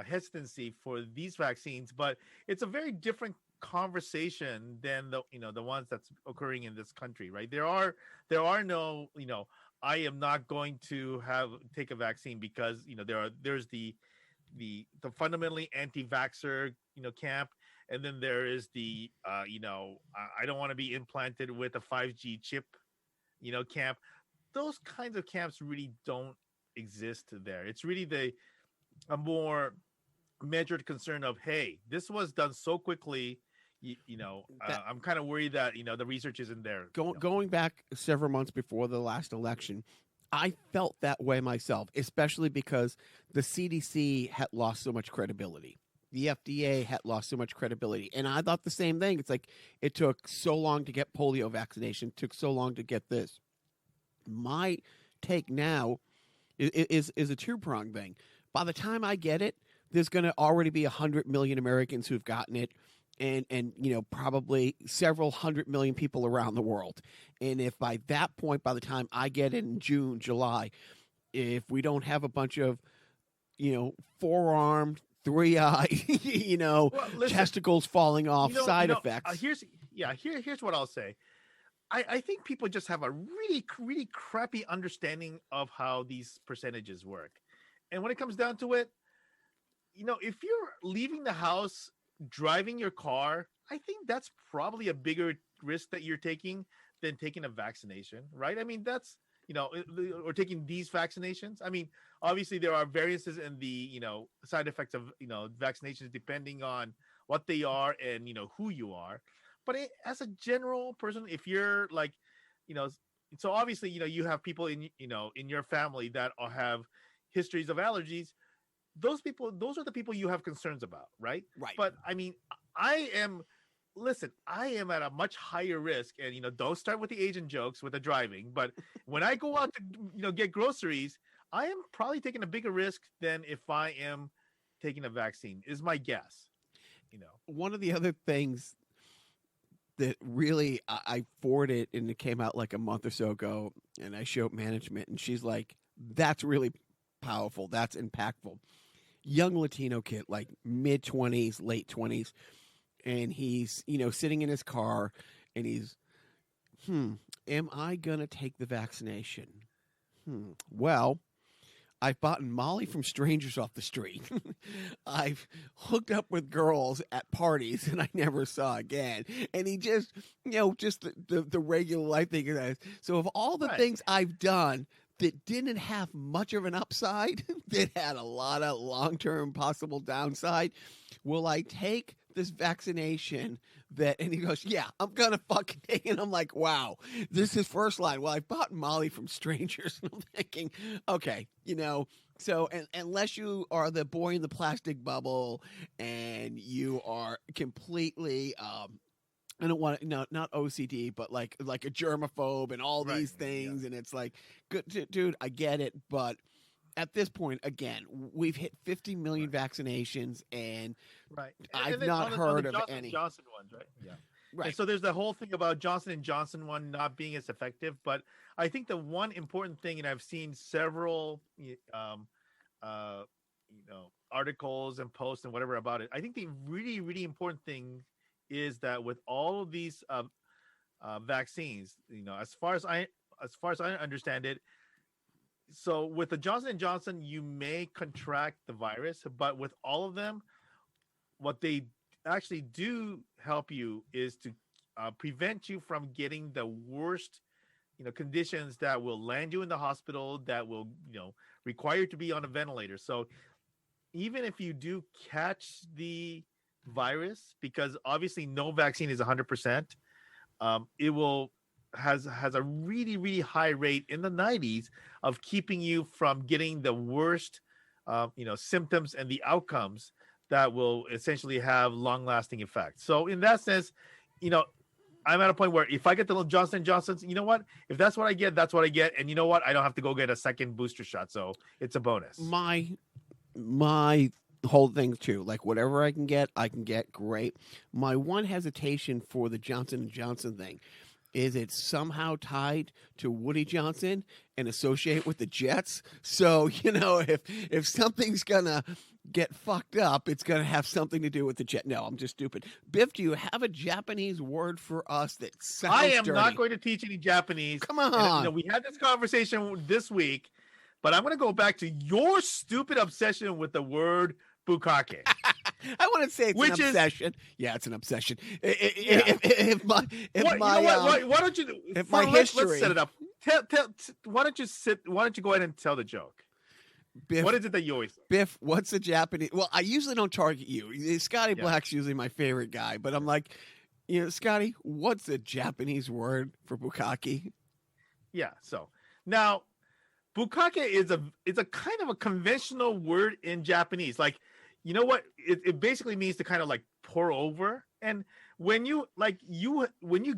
hesitancy for these vaccines, but it's a very different conversation than the ones that's occurring in this country, right? There are no, I am not going to have take a vaccine because there's the fundamentally anti-vaxxer camp, and then there is the I don't want to be implanted with a 5G chip camp. Those kinds of camps really don't exist there. It's really a more measured concern of, hey, this was done so quickly. That I'm kind of worried that the research isn't there. Going back several months before the last election, I felt that way myself, especially because the CDC had lost so much credibility. The FDA had lost so much credibility. And I thought the same thing. It's like it took so long to get polio vaccination, took so long to get this. My take now is a two-pronged thing. By the time I get it, there's going to already be 100 million Americans who've gotten it, and probably several 100 million people around the world. And if by that point, by the time I get it in June, July, if we don't have a bunch of four-armed, three-eyed, Well, listen, testicles falling off, side effects. Here's what I'll say. I think people just have a really, really crappy understanding of how these percentages work. And when it comes down to it, if you're leaving the house, driving your car, I think that's probably a bigger risk that you're taking than taking a vaccination, right? I mean, that's, or taking these vaccinations. I mean, obviously there are variances in the, side effects of, vaccinations depending on what they are and, who you are. But as a general person, if you're like, so obviously, you have people in your family that have histories of allergies. Those are the people you have concerns about, right? Right. But I mean, I am at a much higher risk, and don't start with the Asian jokes with the driving. But when I go out to get groceries, I am probably taking a bigger risk than if I am taking a vaccine. Is my guess. One of the other things that really I forwarded, and it came out like a month or so ago, and I showed management, and she's like, "That's really powerful. That's impactful." Young Latino kid, like mid-20s, late 20s, and he's sitting in his car, and he's, am I gonna take the vaccination? Well, I've bought Molly from strangers off the street. I've hooked up with girls at parties and I never saw again. And he just, just the regular life thing. So of all the Right. things I've done that didn't have much of an upside, that had a lot of long-term possible downside, will I take this vaccination and he goes, yeah, I'm gonna fucking take it. And I'm like, wow, this is first line. Well, I bought Molly from strangers. And I'm thinking, okay, so unless you are the boy in the plastic bubble and you are completely I don't want to, no, not OCD, but like a germaphobe and all Right. these things, and it's like, good, dude, I get it, but at this point, again, we've hit 50 million vaccinations, and Right. I've then not on heard the of Johnson any. Johnson ones, right? Yeah. Right. And so there's the whole thing about Johnson and Johnson one not being as effective, but I think the one important thing, and I've seen several, uh, articles and posts and whatever about it. I think the really, really important thing is that with all of these vaccines, as far as I understand it, so with the Johnson and Johnson, you may contract the virus, but with all of them, what they actually do help you is to prevent you from getting the worst conditions that will land you in the hospital, that will require you to be on a ventilator. So even if you do catch the virus, because obviously no vaccine is 100%, it will has a really, really high rate in the 90s of keeping you from getting the worst symptoms and the outcomes that will essentially have long-lasting effects. So in that sense, I'm at a point where if I get the Johnson & Johnson's, you know what? If that's what I get, that's what I get. And you know what? I don't have to go get a second booster shot. So it's a bonus. My whole thing too, like whatever I can get, great. My one hesitation for the Johnson & Johnson thing is it's somehow tied to Woody Johnson and associate with the Jets. So, if something's going to get fucked up, it's going to have something to do with the Jet. No, I'm just stupid. Biff, do you have a Japanese word for us that sounds I am dirty? not going to teach any Japanese. Come on. And, we had this conversation this week, but I'm going to go back to your stupid obsession with the word bukkake. I want to say it's an obsession. Yeah, it's an obsession. If my history. Let's set it up. Why don't you go ahead and tell the joke? Biff, what is it that you always say? Biff, what's a Japanese? Well, I usually don't target you. Scotty Black's usually my favorite guy, but I'm like, Scotty, what's a Japanese word for bukkake? Yeah. So now, bukkake is a kind of a conventional word in Japanese. Like, you know what? It basically means to kind of like pour over. And when you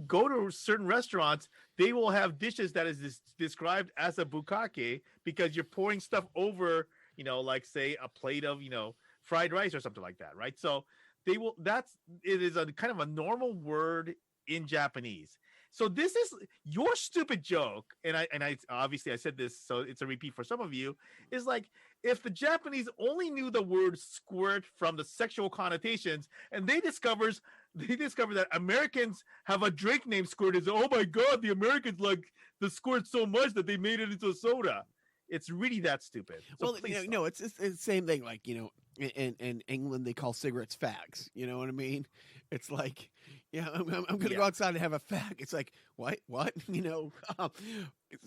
go to certain restaurants, they will have dishes that is described as a bukkake because you're pouring stuff over, like say a plate of, fried rice or something like that, right? So it is a kind of a normal word in Japanese. So this is your stupid joke, and I obviously I said this, so it's a repeat for some of you. Is like if the Japanese only knew the word squirt from the sexual connotations, and they discover that Americans have a drink named squirt. Is oh my god, the Americans like the squirt so much that they made it into a soda. It's really that stupid. So well, it's the same thing. Like in England they call cigarettes fags. You know what I mean? It's like, I'm going to go outside and have a fag. It's like, what?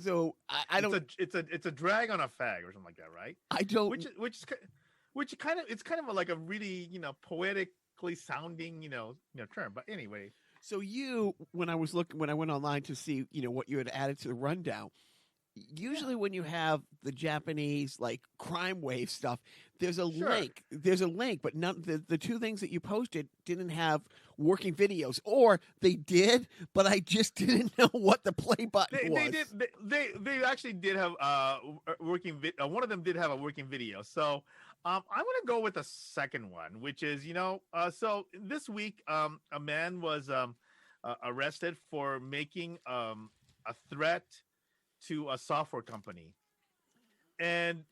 So I don't. It's a drag on a fag or something like that, right? I don't. Which kind of like a really poetically sounding term. But anyway. So when I went online to see what you had added to the rundown. Usually when you have the Japanese like crime wave stuff, there's a link. There's a link, but none the two things that you posted didn't have working videos, or they did, but I just didn't know what the play button was. They actually did have working. One of them did have a working video. So I'm going to go with the second one, which is so this week a man was arrested for making a threat to a software company, and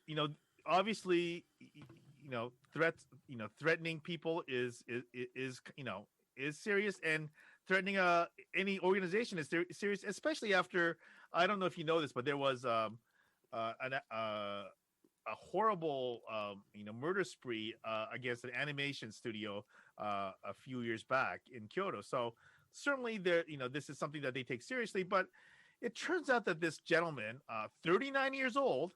obviously threatening people is serious, and threatening any organization is serious, especially after, I don't know if you know this, but there was a horrible murder spree against an animation studio a few years back in Kyoto. So certainly this is something that they take seriously, but it turns out that this gentleman, 39 years old,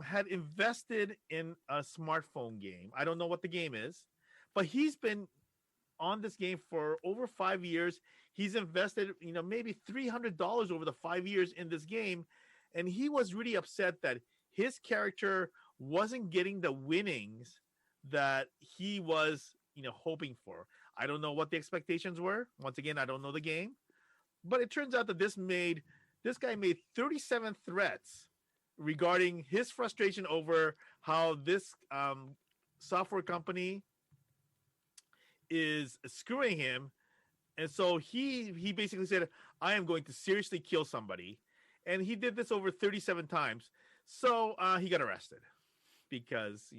had invested in a smartphone game. I don't know what the game is, but he's been on this game for over 5 years. He's invested, maybe $300 over the 5 years in this game, and he was really upset that his character wasn't getting the winnings that he was, hoping for. I don't know what the expectations were. Once again, I don't know the game. But it turns out that this guy made 37 threats regarding his frustration over how this software company is screwing him. And so he basically said, I am going to seriously kill somebody. And he did this over 37 times. So he got arrested because,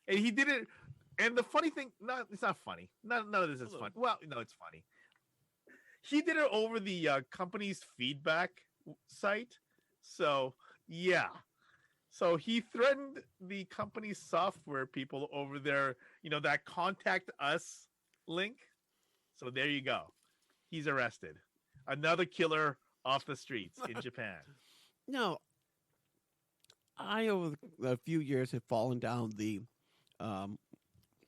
and he did it. And the funny thing, no, it's not funny. None of this is fun. Well, no, it's funny. He did it over the company's feedback site. So, yeah. So he threatened the company's software people over their, that contact us link. So there you go. He's arrested. Another killer off the streets in Japan. No. I, over a few years, have fallen down the,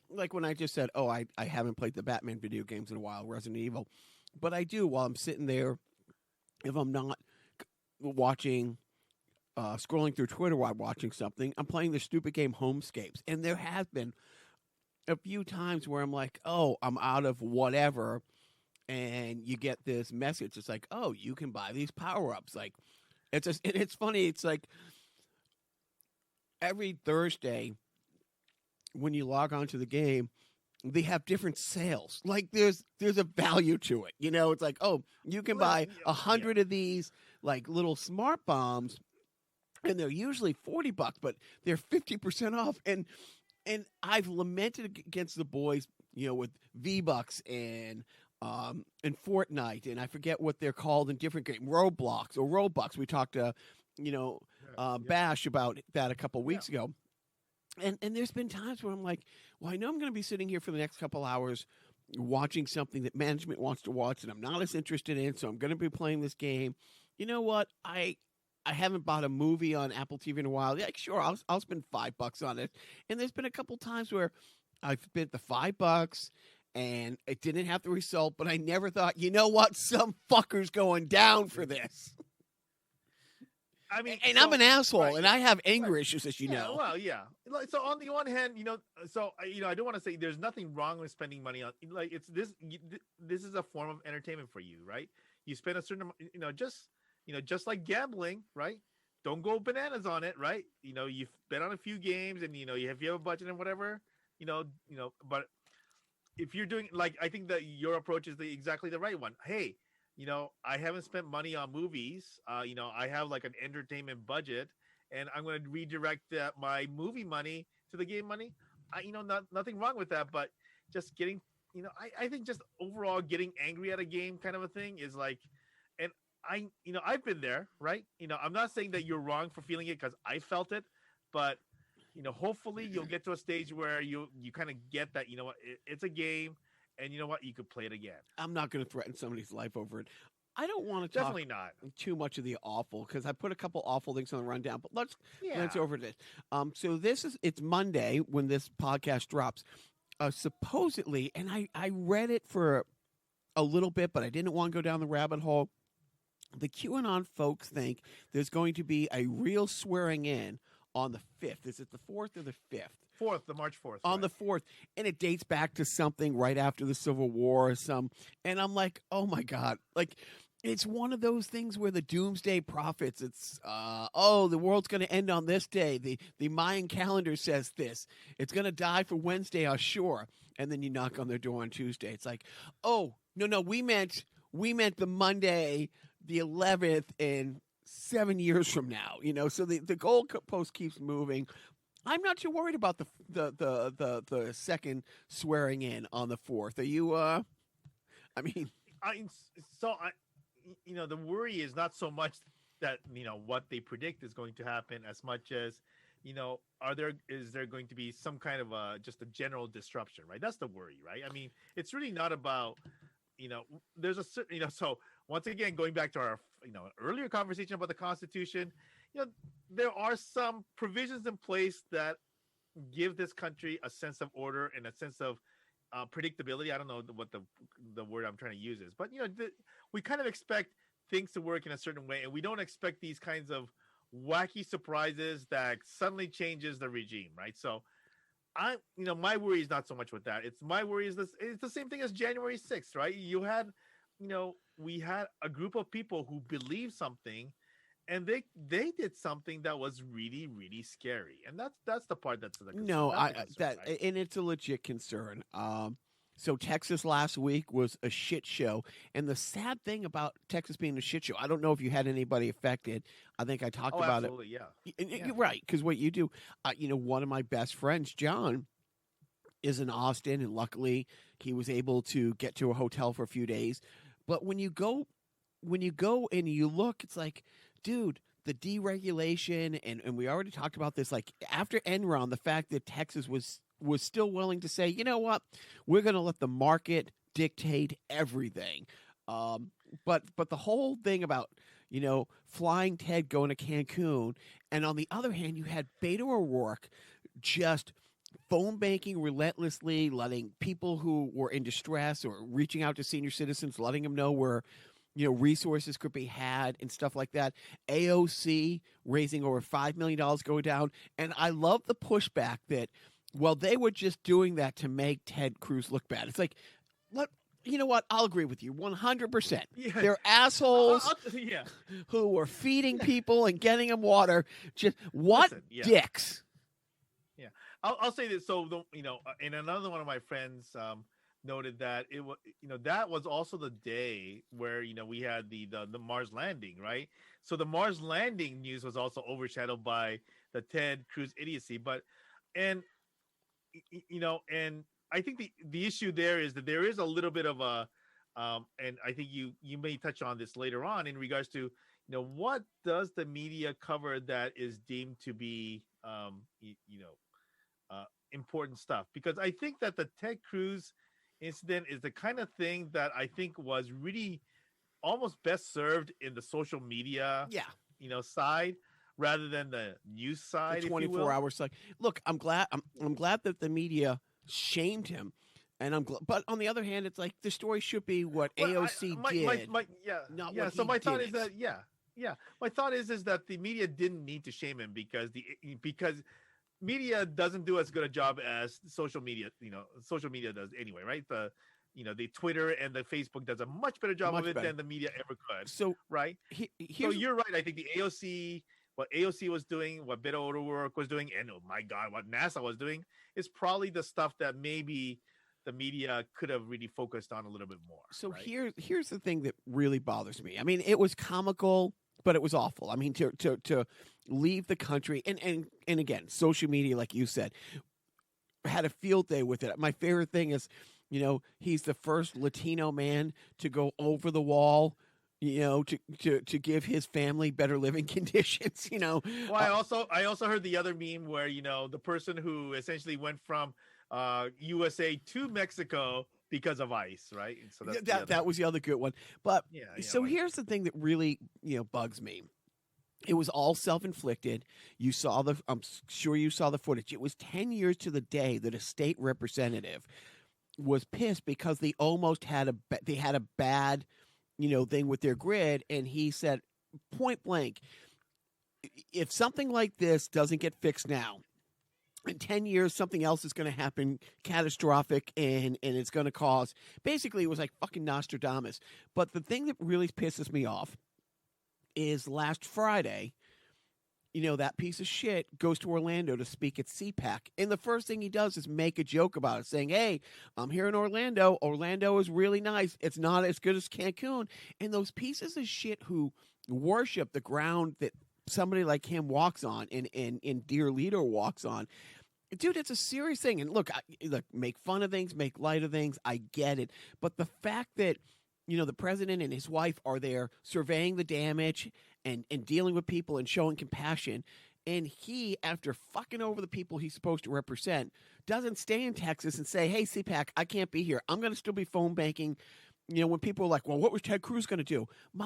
like when I just said, I haven't played the Batman video games in a while, Resident Evil. But I do while I'm sitting there, if I'm not watching scrolling through Twitter while watching something. I'm playing the stupid game Homescapes, and there have been a few times where I'm like, oh, I'm out of whatever, and you get this message. It's like, oh, you can buy these power ups. Like, and it's funny. It's like every Thursday when you log on to the game, they have different sales. Like there's a value to it. It's like, oh, you can buy 100 of these like little smart bombs, and they're usually $40, but they're 50% off. And I've lamented against the boys, with V-Bucks and Fortnite, and I forget what they're called in different games, Roblox. We talked to, Bash about that a couple weeks ago. And there's been times where I'm like, well, I know I'm going to be sitting here for the next couple hours watching something that management wants to watch that I'm not as interested in, so I'm going to be playing this game. You know what? I haven't bought a movie on Apple TV in a while. Yeah, sure, I'll spend $5 on it. And there's been a couple times where I've spent the $5 and it didn't have the result, but I never thought, you know what? Some fucker's going down for this. I mean, and I'm an asshole, and I have anger issues, as you know. Well, yeah. So on the one hand, I don't want to say there's nothing wrong with spending money on, like, it's this. This is a form of entertainment for you, right? You spend a certain, just like gambling, right? Don't go bananas on it, right? You've bet on a few games, and if you have a budget and whatever, But if you're doing, like, I think that your approach is exactly the right one. Hey. I haven't spent money on movies. I have like an entertainment budget, and I'm going to redirect my movie money to the game money. Nothing wrong with that, but just getting, I think just overall getting angry at a game kind of a thing is like, and I've been there, right? I'm not saying that you're wrong for feeling it because I felt it, but hopefully you'll get to a stage where you kind of get that, it's a game. And you know what? You could play it again. I'm not going to threaten somebody's life over it. I don't want to talk too much of the awful, because I put a couple awful things on the rundown. But let's glance over this. So it's Monday when this podcast drops. Supposedly, and I read it for a little bit, but I didn't want to go down the rabbit hole. The QAnon folks think there's going to be a real swearing in on the 5th. Is it the 4th or the 5th? The March 4th. On the 4th. And it dates back to something right after the Civil War or and I'm like, oh my God. Like, it's one of those things where the doomsday prophets, it's, the world's going to end on this day. The Mayan calendar says this. It's going to die for Wednesday, sure. And then you knock on their door on Tuesday. It's like, oh, no, we meant the Monday, the 11th, and 7 years from now, so the goalpost keeps moving. I'm not too worried about the second swearing in on the 4th. Are you? The worry is not so much that what they predict is going to happen, as much as is there going to be some kind of just a general disruption, right? That's the worry, right? I mean, it's really not about there's a certain so once again, going back to our earlier conversation about the Constitution, there are some provisions in place that give this country a sense of order and a sense of predictability. I don't know what the word I'm trying to use is, but we kind of expect things to work in a certain way, and we don't expect these kinds of wacky surprises that suddenly changes the regime, right? So my worry is not so much with that. My worry is this. It's the same thing as January 6th, right? You had, we had a group of people who believed something, and they did something that was really, really scary, and that's the part that's the concern. No, and it's a legit concern. So Texas last week was a shit show, and the sad thing about Texas being a shit show, I don't know if you had anybody affected. I think I talked about absolutely, it. Yeah, you're right, because what you do, one of my best friends, John, is in Austin, and luckily he was able to get to a hotel for a few days. But when you go and you look, it's like, dude, the deregulation, and we already talked about this, like after Enron, the fact that Texas was still willing to say, you know what, we're going to let the market dictate everything. But the whole thing about, Flying Ted going to Cancun, and on the other hand, you had Beto O'Rourke just phone banking relentlessly, letting people who were in distress or reaching out to senior citizens, letting them know where resources could be had and stuff like that. AOC raising over $5 million going down. And I love the pushback that, well, they were just doing that to make Ted Cruz look bad. It's like, you know what? I'll agree with you 100%. Yeah. They're assholes Yeah. who were feeding people and getting them water. Just what Listen, yeah. dicks? Yeah, I'll say this. So and another one of my friends noted that it was, that was also the day where we had the Mars landing, right? So the Mars landing news was also overshadowed by the Ted Cruz idiocy. But and and I think the issue there is that there is a little bit of a and I think you may touch on this later on in regards to what does the media cover that is deemed to be important stuff, because I think that the Ted Cruz incident is the kind of thing that I think was really almost best served in the social media side rather than the news side, the 24-hour side. Look, I'm glad that the media shamed him, and but on the other hand, it's like the story should be what AOC did. So my thought is that my thought is that the media didn't need to shame him because media doesn't do as good a job as social media does anyway, right? The Twitter and the Facebook does a much better job of it than the media ever could. So right, so you're right. I think the AOC, what AOC was doing, what Beto O'Rourke was doing, and oh my God, what NASA was doing is probably the stuff that maybe the media could have really focused on a little bit more. So right? here's the thing that really bothers me. I mean, it was comical, but it was awful. I mean, to leave the country and again, social media, like you said, had a field day with it. My favorite thing is, he's the first Latino man to go over the wall, to give his family better living conditions. Well, I also heard the other meme where the person who essentially went from USA to Mexico because of ICE, right? And so that was the other good one. But here's the thing that really bugs me. It was all self-inflicted. I'm sure you saw the footage. It was 10 years to the day that a state representative was pissed because they almost had a bad thing with their grid, and he said point blank, if something like this doesn't get fixed now, in 10 years, something else is going to happen catastrophic, and it's going to cause, basically, it was like fucking Nostradamus. But the thing that really pisses me off is last Friday, that piece of shit goes to Orlando to speak at CPAC. And the first thing he does is make a joke about it, saying, hey, I'm here in Orlando. Orlando is really nice. It's not as good as Cancun. And those pieces of shit who worship the ground that somebody like him walks on and Dear Leader walks on. Dude, it's a serious thing. And look, make fun of things, make light of things. I get it. But the fact that, the president and his wife are there surveying the damage and dealing with people and showing compassion, and he, after fucking over the people he's supposed to represent, doesn't stay in Texas and say, hey, CPAC, I can't be here. I'm going to still be phone banking. When people are like, well, what was Ted Cruz going to do?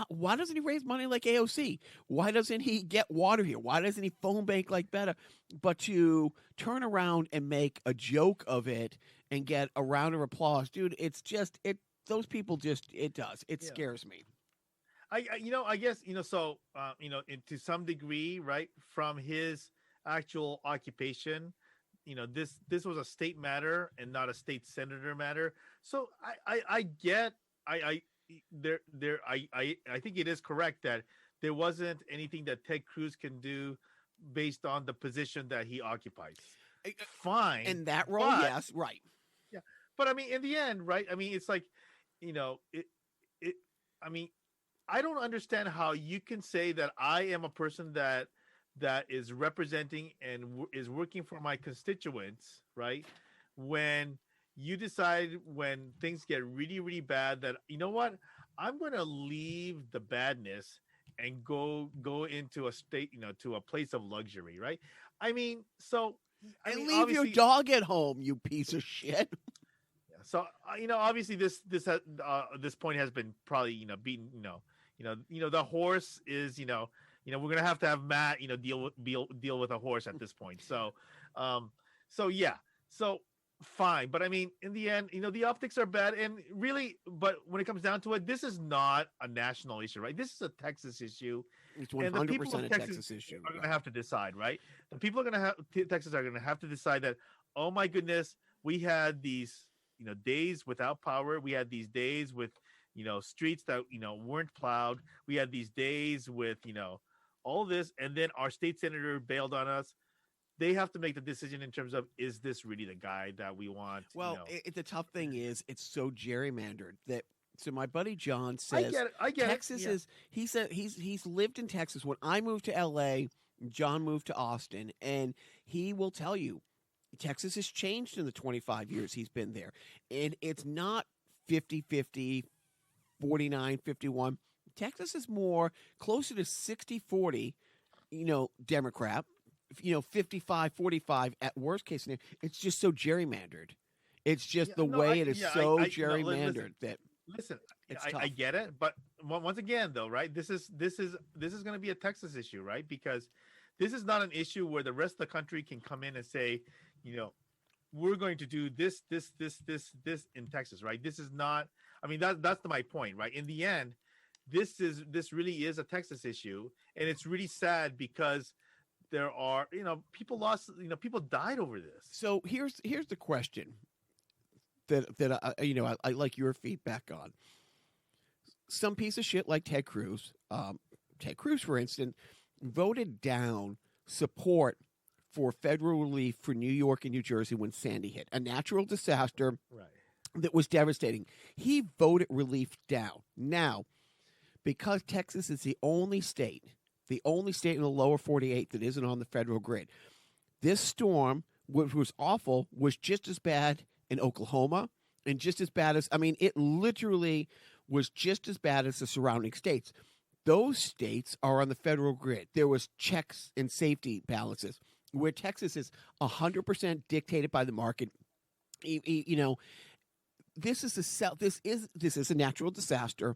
Why doesn't he raise money like AOC? Why doesn't he get water here? Why doesn't he phone bank like Beta? But to turn around and make a joke of it and get a round of applause, dude, it's just, those people just, it scares me. I guess, so, to some degree, right, from his actual occupation, this was a state matter and not a state senator matter. So I get, I think it is correct that there wasn't anything that Ted Cruz can do based on the position that he occupies. Fine. In that role, yes, right. Yeah. But I mean, in the end, right, I mean, it's like, I mean, I don't understand how you can say that I am a person that is representing and is working for my constituents, right? When you decide, when things get really, really bad, that, you know what, I'm going to leave the badness and go into a state, to a place of luxury, right? I mean, so leave your dog at home, you piece of shit. So obviously this point has been probably beaten. The horse is we're gonna have to have Matt deal with a horse at this point. So yeah. So fine, but I mean, in the end, the optics are bad, and really, but when it comes down to it, this is not a national issue, right? This is a Texas issue, It's and the people 100% of a Texas Texas issue. are going to have to decide, right? The people are going to have Texas are going to have to decide that, oh my goodness, we had these days without power, we had these days with streets that weren't plowed, we had these days with all this, and then our state senator bailed on us. They have to make the decision in terms of, is this really the guy that we want? Well, the tough thing is it's so gerrymandered that. So my buddy John I says get it. Texas is. He said he's lived in Texas. When I moved to L.A., John moved to Austin, and he will tell you Texas has changed in the 25 years he's been there, and it's not 50-50, 49-51. Texas is more closer to 60-40, Democrat. 55-45 at worst case scenario. It's just so gerrymandered. It's just the way it is so gerrymandered that. Listen, it's I get it, but once again, though, right? This is going to be a Texas issue, right? Because this is not an issue where the rest of the country can come in and say, we're going to do this in Texas, right? This is not. I mean, that's my point, right? In the end, this really is a Texas issue, and it's really sad because there are people lost, people died over this. So here's the question that I like your feedback on. Some piece of shit like Ted Cruz, for instance, voted down support for federal relief for New York and New Jersey when Sandy hit, a natural disaster that was devastating. He voted relief down. Now, because Texas is the only state in the lower 48 that isn't on the federal grid, this storm, which was awful, was just as bad in Oklahoma and just as bad as, it literally was just as bad as the surrounding states. Those states are on the federal grid. There was checks and safety balances, where Texas is 100% dictated by the market. This is a natural disaster.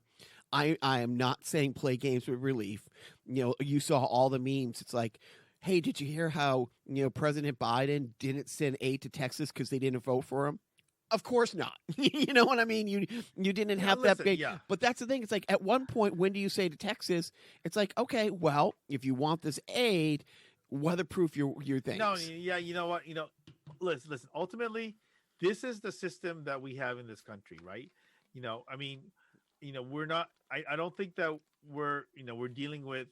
I am not saying play games with relief. You saw all the memes. It's like, hey, did you hear how President Biden didn't send aid to Texas because they didn't vote for him? Of course not. You know what I mean? You didn't have that big. Yeah. But that's the thing. It's like, at one point, when do you say to Texas? It's like, okay, well, if you want this aid, weatherproof your things. No, yeah, you know what? Listen. Ultimately, this is the system that we have in this country, right? We're not. I don't think that we're dealing with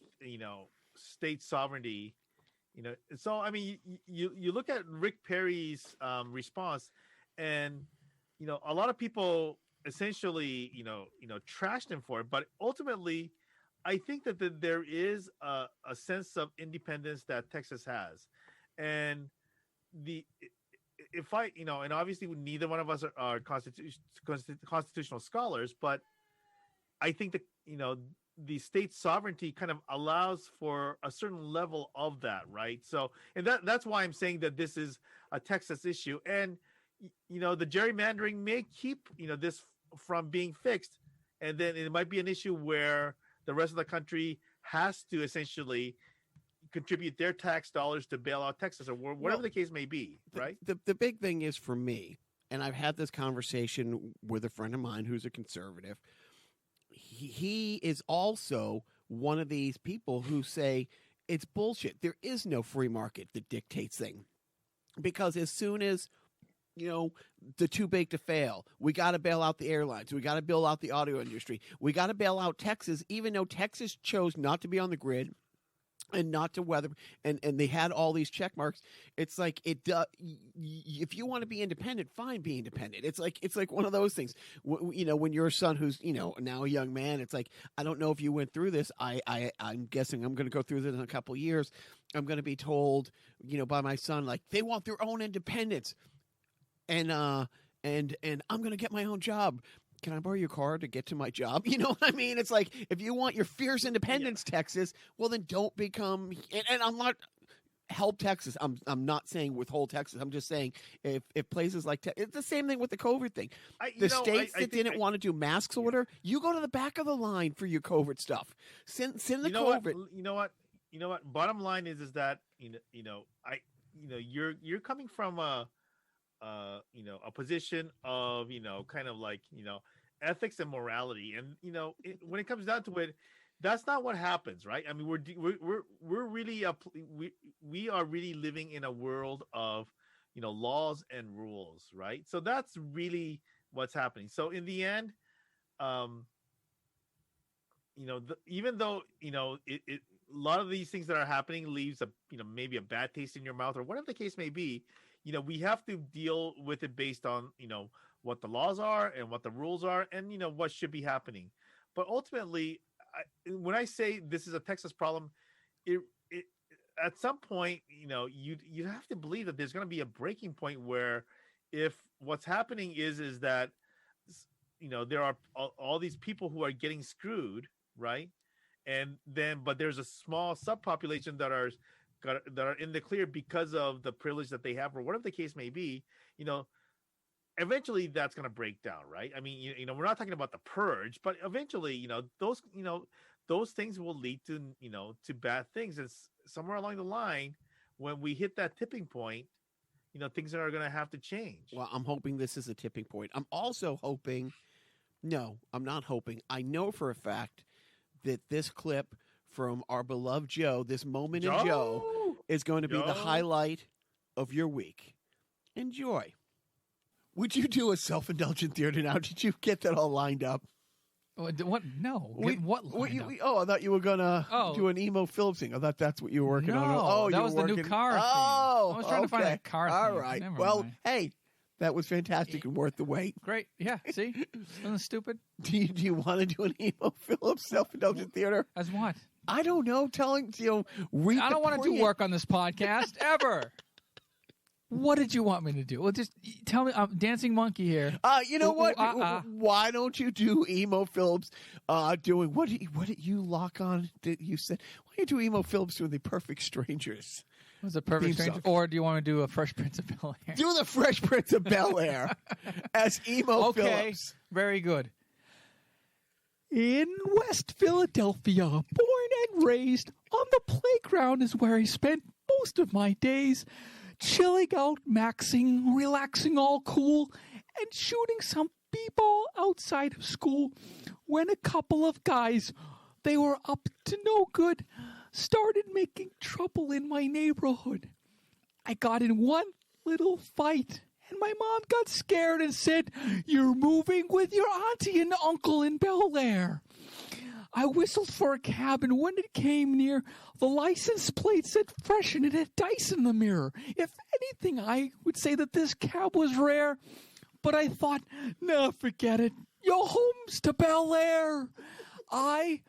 state sovereignty. So you look at Rick Perry's response, and a lot of people essentially trashed him for it, but ultimately, I think that there is a sense of independence that Texas has, and and obviously neither one of us are constitutional scholars, but I think that the state sovereignty kind of allows for a certain level of that, right? So, and that's why I'm saying that this is a Texas issue, and the gerrymandering may keep this from being fixed, and then it might be an issue where the rest of the country has to essentially contribute their tax dollars to bail out Texas, or whatever the case may be, right? The big thing is, for me, and I've had this conversation with a friend of mine who's a conservative. He is also one of these people who say it's bullshit. There is no free market that dictates things, because as soon as the too big to fail, we got to bail out the airlines, we got to bail out the auto industry, we got to bail out Texas, even though Texas chose not to be on the grid and not to weather, and they had all these check marks. It's like, if you want to be independent, fine, be independent. It's like one of those things. When you're a son who's now a young man, it's like, I don't know if you went through this. I'm guessing I'm going to go through this in a couple of years. I'm going to be told by my son, like, they want their own independence, and I'm going to get my own job. Can I borrow your car to get to my job? You know what I mean? It's like, if you want your fierce independence, Texas, well, then don't become. And I'm not help Texas. I'm not saying withhold Texas. I'm just saying, if places like it's the same thing with the COVID thing. The states that didn't want to do masks order, you go to the back of the line for your COVID stuff. Send the COVID. You know what? Bottom line is that you're coming from a a position of, kind of like, ethics and morality. And, when it comes down to it, that's not what happens, right? I mean, we're really we are really living in a world of, laws and rules, right? So that's really what's happening. So in the end, even though, a lot of these things that are happening leaves a, maybe a bad taste in your mouth or whatever the case may be, we have to deal with it based on, what the laws are and what the rules are and, what should be happening. But ultimately, when I say this is a Texas problem, it at some point, you have to believe that there's going to be a breaking point where if what's happening is that, there are all these people who are getting screwed, right? And then, but there's a small subpopulation that are in the clear because of the privilege that they have, or whatever the case may be. Eventually that's going to break down, right? I mean, we're not talking about the purge, but eventually, those things will lead to, to bad things. And somewhere along the line, when we hit that tipping point, things are going to have to change. Well, I'm hoping this is a tipping point. I'm also hoping, no, I'm not hoping. I know for a fact that this clip from our beloved Joe, this moment in Joe, is going to be the highlight of your week. Enjoy. Would you do a self-indulgent theater now? Did you get that all lined up? What? No. What lined up? I thought you were going to do an Emo Phillip thing. I thought that's what you were working on. Oh, that was the new car thing. I was trying to find a car thing. All right. Well, hey, that was fantastic and worth the wait. Great. Yeah, see? Isn't stupid? Do you want to do an Emo Phillip self-indulgent theater? As what? I don't know. I don't want to do work on this podcast, ever. What did you want me to do? Well, just tell me. I'm dancing monkey here. You know what? Why don't you do Emo Phillip's doing what did you lock on? You said why don't you do Emo Phillip's doing The Perfect Strangers? Was it Perfect Strangers? Or do you want to do a Fresh Prince of Bel-Air? Do the Fresh Prince of Bel-Air as Emo Phillips. Okay, very good. In West Philadelphia, born and raised, on the playground is where I spent most of my days. Chilling out, maxing, relaxing all cool, and shooting some b-ball outside of school when a couple of guys, they were up to no good, started making trouble in my neighborhood. I got in one little fight, and my mom got scared and said, "You're moving with your auntie and uncle in Bel-Air." I whistled for a cab, and when it came near, the license plate said fresh, and it had dice in the mirror. If anything, I would say that this cab was rare, but I thought, nah, forget it. Yo home's to Bel-Air. I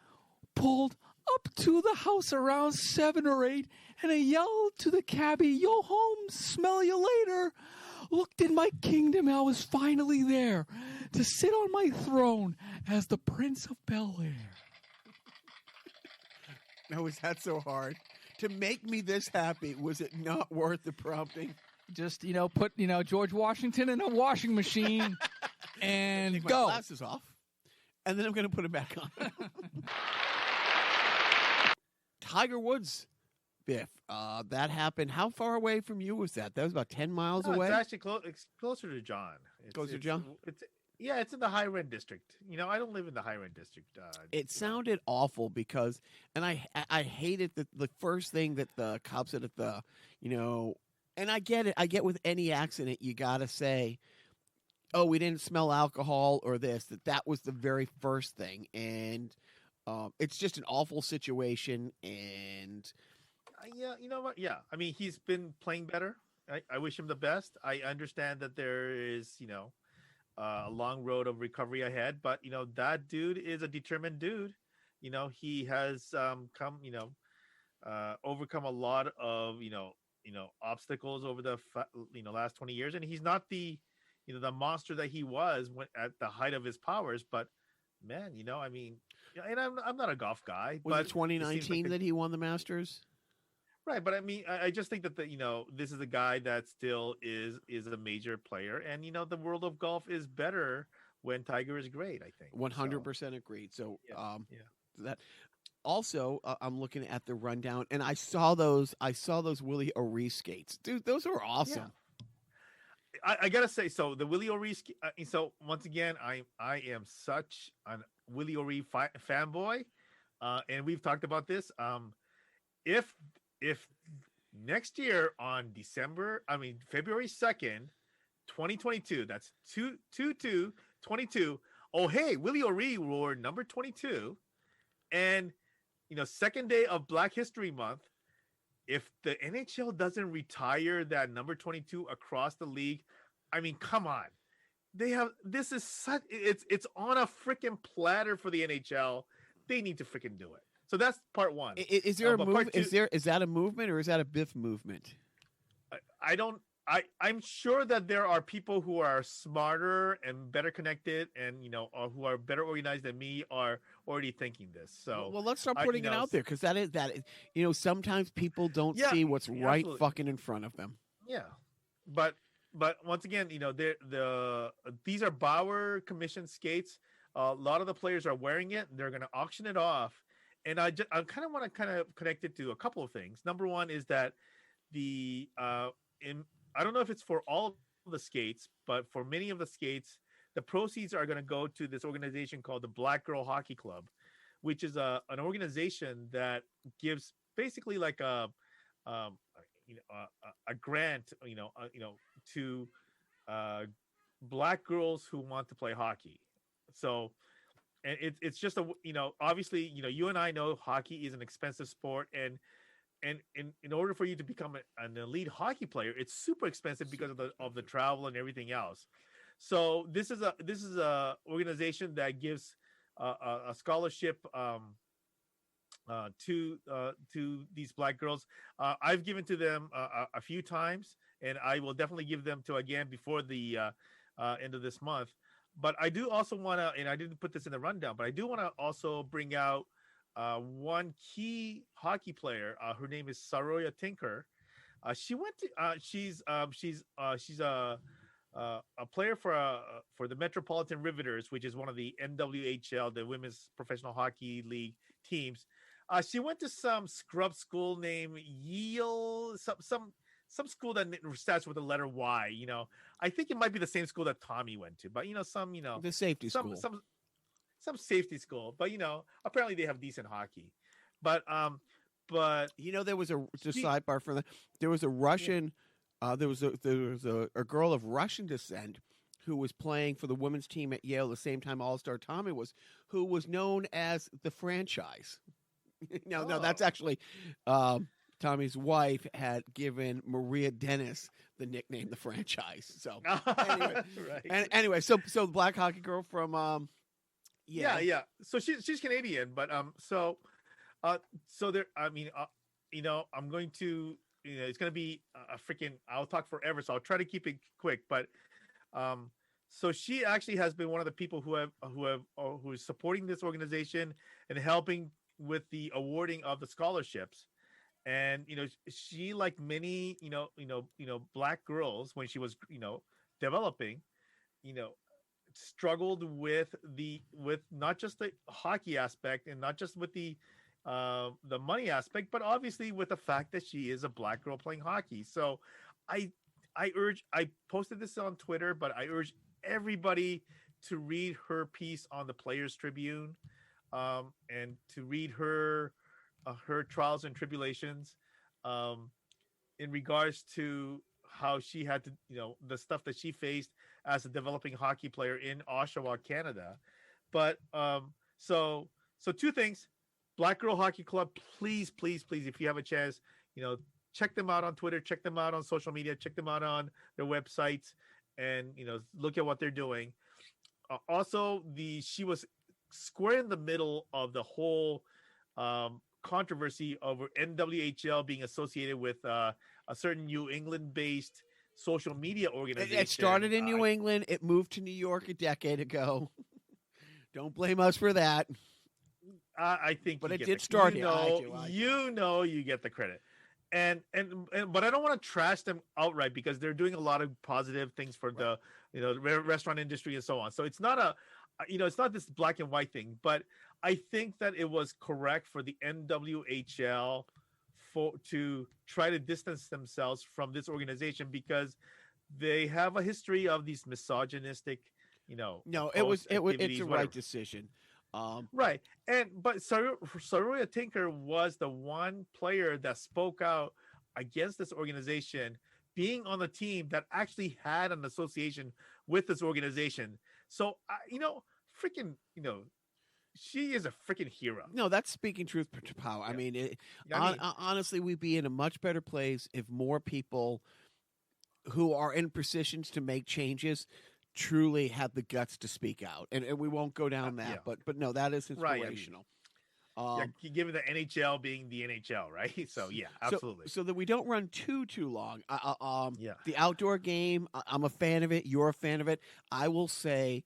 pulled up to the house around 7 or 8, and I yelled to the cabbie, "Yo home, smell you later." Looked in my kingdom, I was finally there to sit on my throne as the Prince of Bel-Air. Now, was that so hard? To make me this happy, was it not worth the prompting? Just, put, George Washington in a washing machine and take go. My glasses off, and then I'm going to put it back on. Tiger Woods, Biff, that happened. How far away from you was that? That was about 10 miles away? It's actually it's closer to John. Closer to John? It's in the high rent district. I don't live in the high rent district. It sounded awful because, and I hated the first thing that the cop said at the, and I get it. I get with any accident, you got to say, oh, we didn't smell alcohol or this, that was the very first thing. And it's just an awful situation. And yeah, you know what? Yeah. I mean, he's been playing better. I wish him the best. I understand that there is, a long road of recovery ahead, but that dude is a determined dude. He has overcome a lot of obstacles over the last 20 years, and he's not the the monster that he was at the height of his powers. But man, I mean, and I'm not a golf guy. Was it 2019 that he won the Masters? Right, but I mean, I just think that this is a guy that still is a major player, and the world of golf is better when Tiger is great. I think 100% agreed. So, that Also, I'm looking at the rundown, and I saw those Willie O'Ree skates. Dude, those are awesome. I gotta say, so the Willie O'Ree. So once again, I am such an Willie O'Ree fanboy, and we've talked about this. If next year on February 2nd, 2022, that's 2/2/22. Oh hey, Willie O'Ree wore number 22, and second day of Black History Month. If the NHL doesn't retire that number 22 across the league, I mean, come on. This is such, it's on a freaking platter for the NHL. They need to freaking do it. So that's part one. Is there a move? Is that a movement or is that a Biff movement? I'm sure that there are people who are smarter and better connected and or who are better organized than me are already thinking this. So well, let's start putting it out there, because that is sometimes people don't see what's right fucking in front of them. Yeah, but once again, these are Bauer commissioned skates. A lot of the players are wearing it. They're going to auction it off, and I kind of want to connect it to a couple of things. Number one is that I don't know if it's for all of the skates, but for many of the skates, the proceeds are going to go to this organization called the Black Girl Hockey Club, which is an organization that gives basically like a grant, to Black girls who want to play hockey. So, and it's just obviously, you and I know hockey is an expensive sport, and in order for you to become an elite hockey player, it's super expensive because of the travel and everything else. So this is a organization that gives a scholarship to these Black girls. I've given to them a few times, and I will definitely give them to again before the end of this month. But I do also want to, and I didn't put this in the rundown, but I do want to also bring out one key hockey player. Her name is Saruya Tinker. She went to. She's a player for the Metropolitan Riveters, which is one of the NWHL, the Women's Professional Hockey League teams. She went to some scrub school named Yale, some school that starts with the letter Y. I think it might be the same school that Tommy went to, but the safety school. Some safety school, but apparently they have decent hockey. But there was sidebar for that. There was a Russian, there was a girl of Russian descent who was playing for the women's team at Yale the same time All-Star Tommy was, who was known as the franchise. No, that's actually Tommy's wife had given Maria Dennis the nickname the franchise. So anyway, right. Anyway, so Black hockey girl from yeah. So she's Canadian, but so there. I mean, I'm going to, it's going to be a freaking. I'll talk forever, so I'll try to keep it quick. But so she actually has been one of the people who is supporting this organization and helping with the awarding of the scholarships. And she, like many Black girls, when she was developing, struggled with not just the hockey aspect and not just with the money aspect, but obviously with the fact that she is a Black girl playing hockey. So I posted this on Twitter, but I urge everybody to read her piece on the Players Tribune, and to read her trials and tribulations in regards to how she had to, the stuff that she faced as a developing hockey player in Oshawa, Canada. But so two things: Black Girl Hockey Club, please, if you have a chance, check them out on Twitter, check them out on social media, check them out on their websites, and look at what they're doing. Also, she was square in the middle of the whole controversy over NWHL being associated with a certain New England-based social media organization. It started in New England. It moved to New York a decade ago. Don't blame us for that. I think, but it did start here. You get the credit, and but I don't want to trash them outright because they're doing a lot of positive things for the restaurant industry and so on. So it's not it's not this black and white thing, but I think that it was correct for the NWHL to try to distance themselves from this organization because they have a history of these misogynistic, No, posts, it's activities, a whatever. right decision. Right. But Saruya Tinker was the one player that spoke out against this organization being on the team that actually had an association with this organization. So, freaking, she is a freaking hero. No, that's speaking truth to power. I Yeah. mean, I mean, honestly, we'd be in a much better place if more people who are in positions to make changes truly have the guts to speak out. And we won't go down that, yeah. but no, that is Right, I mean, inspirational. given the NHL being the NHL, right? So yeah, absolutely. So that we don't run too long. Yeah. The outdoor game, I'm a fan of it. You're a fan of it. I will say,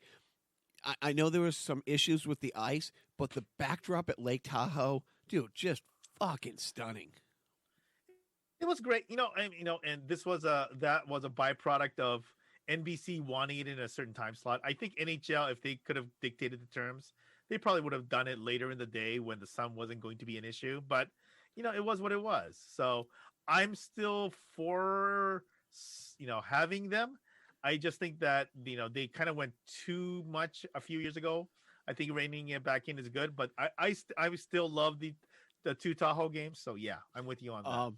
I know there was some issues with the ice, but the backdrop at Lake Tahoe, dude, just fucking stunning. It was great, and this was that was a byproduct of NBC wanting it in a certain time slot. I think NHL, if they could have dictated the terms, they probably would have done it later in the day when the sun wasn't going to be an issue. But it was what it was. So I'm still for having them. I just think that they kind of went too much a few years ago. I think reining it back in is good, but I still love the two Tahoe games. So yeah, I'm with you on that.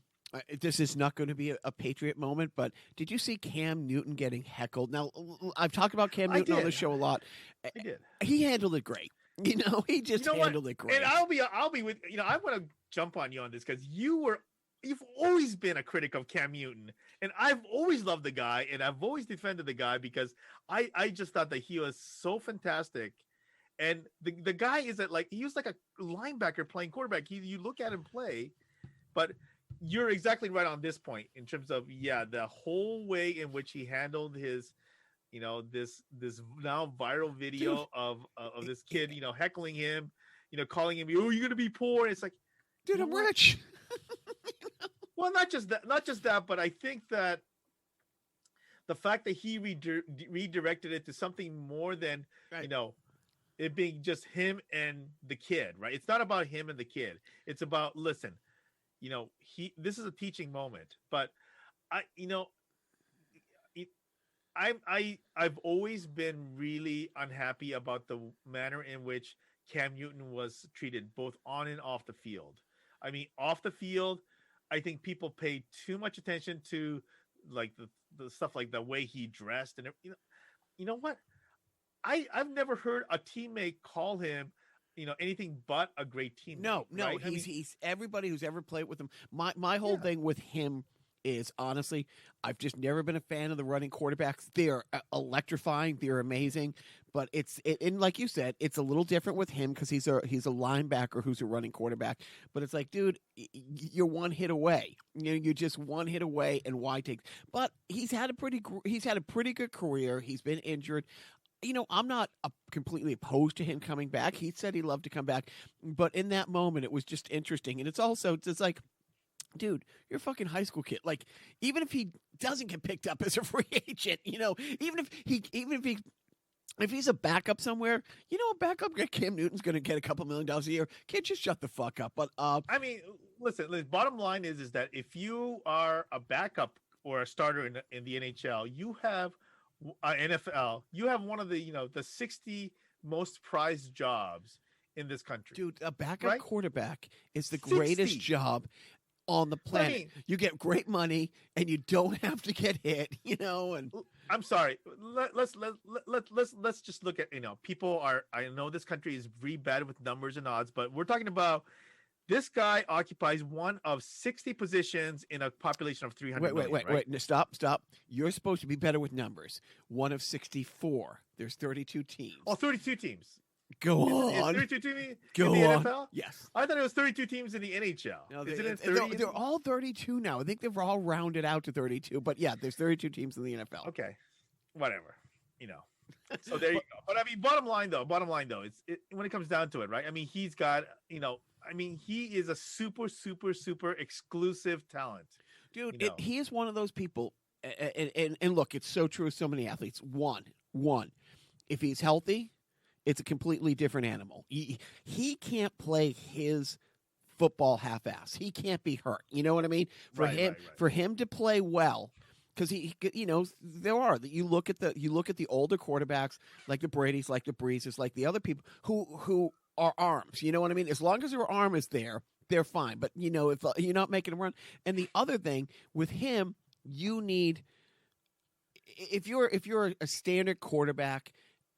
This is not going to be a Patriot moment, but did you see Cam Newton getting heckled? Now, I've talked about Cam Newton on the show a lot. I did. He handled it great. He just handled it great. And I'll be with I want to jump on you on this because you've always been a critic of Cam Newton, and I've always loved the guy, and I've always defended the guy because I just thought that he was so fantastic. And the guy is he was like a linebacker playing quarterback. You look at him play, but you're exactly right on this point in terms of the whole way in which he handled his this now viral video of this kid heckling him, calling him, oh, you're gonna be poor. And it's like, dude, I'm rich. Well, not just that, but I think that the fact that he redirected it to something more than right. It being just him and the kid, right? It's not about him and the kid. It's about, listen, this is a teaching moment, but I've always been really unhappy about the manner in which Cam Newton was treated both on and off the field. I mean, off the field, I think people paid too much attention to like the stuff like the way he dressed and you know what? I've never heard a teammate call him anything but a great teammate. No, right? he's everybody who's ever played with him. My whole thing with him is, honestly, I've just never been a fan of the running quarterbacks. They're electrifying. They're amazing. But and like you said, it's a little different with him because he's a linebacker who's a running quarterback. But it's like, dude, you're one hit away. You're just one hit away, and why take? But he's had a pretty good career. He's been injured. I'm not completely opposed to him coming back. He said he'd love to come back. But in that moment, it was just interesting. And it's like, dude, you're a fucking high school kid. Like, even if he doesn't get picked up as a free agent, even if he's a backup somewhere, a backup Cam Newton's going to get a couple $1 million a year. Can't just shut the fuck up. But I mean, listen. Bottom line is that if you are a backup or a starter in the NHL, you have NFL. You have one of the the 60 most prized jobs in this country, dude. A backup right? quarterback is the 60. greatest job on the planet. I mean, you get great money and you don't have to get hit, and I'm sorry. Let's just look at, people are, I know this country is really bad with numbers and odds, but we're talking about this guy occupies one of 60 positions in a population of 300 million. Wait. No, stop. You're supposed to be better with numbers. One of 64. There's 32 teams. Oh, 32 teams. Go on. Is 32 teams Go in the on. NFL? Yes. I thought it was 32 teams in the NHL. No, is it in 30? They're all 32 now. I think they've all rounded out to 32. But yeah, there's 32 teams in the NFL. Okay. Whatever. So there you go. But I mean, bottom line though, it's when it comes down to it, right? I mean, he's got, he is a super, super, super exclusive talent. Dude, he is one of those people. And look, it's so true of so many athletes. One, if he's healthy, it's a completely different animal. He can't play his football half-ass. He can't be hurt. You know what I mean? For him to play well, because you know, there are that you look at the older quarterbacks like the Brady's, like the Breezes, like the other people who are arms. You know what I mean? As long as their arm is there, they're fine. But you know, if you're not making a run, and the other thing with him, you need if you're a standard quarterback,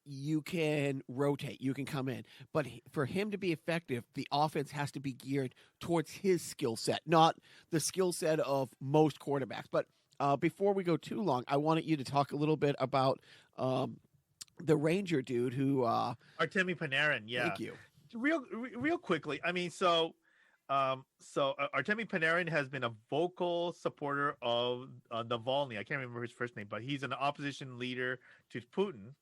you can rotate, you can come in. But for him to be effective, the offense has to be geared towards his skill set, not the skill set of most quarterbacks. But before we go too long, I wanted you to talk a little bit about the Ranger dude who Artemi Panarin. Yeah. Thank you. Real quickly. I mean, so Artemi Panarin has been a vocal supporter of Navalny. I can't remember his first name, but he's an opposition leader to Putin.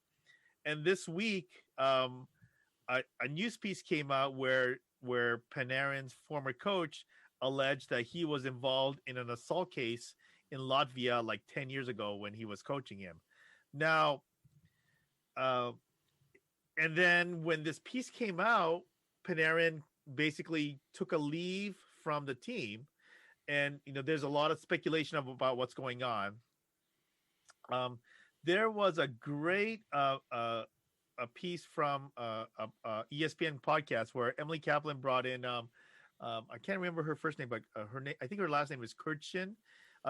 And this week, a news piece came out where Panarin's former coach alleged that he was involved in an assault case in Latvia like 10 years ago when he was coaching him. Now, and then when this piece came out, Panarin basically took a leave from the team, and you know there's a lot of speculation about what's going on. There was a great a piece from ESPN podcast where Emily Kaplan brought in I can't remember her first name, but her name, I think her last name is Kurchin.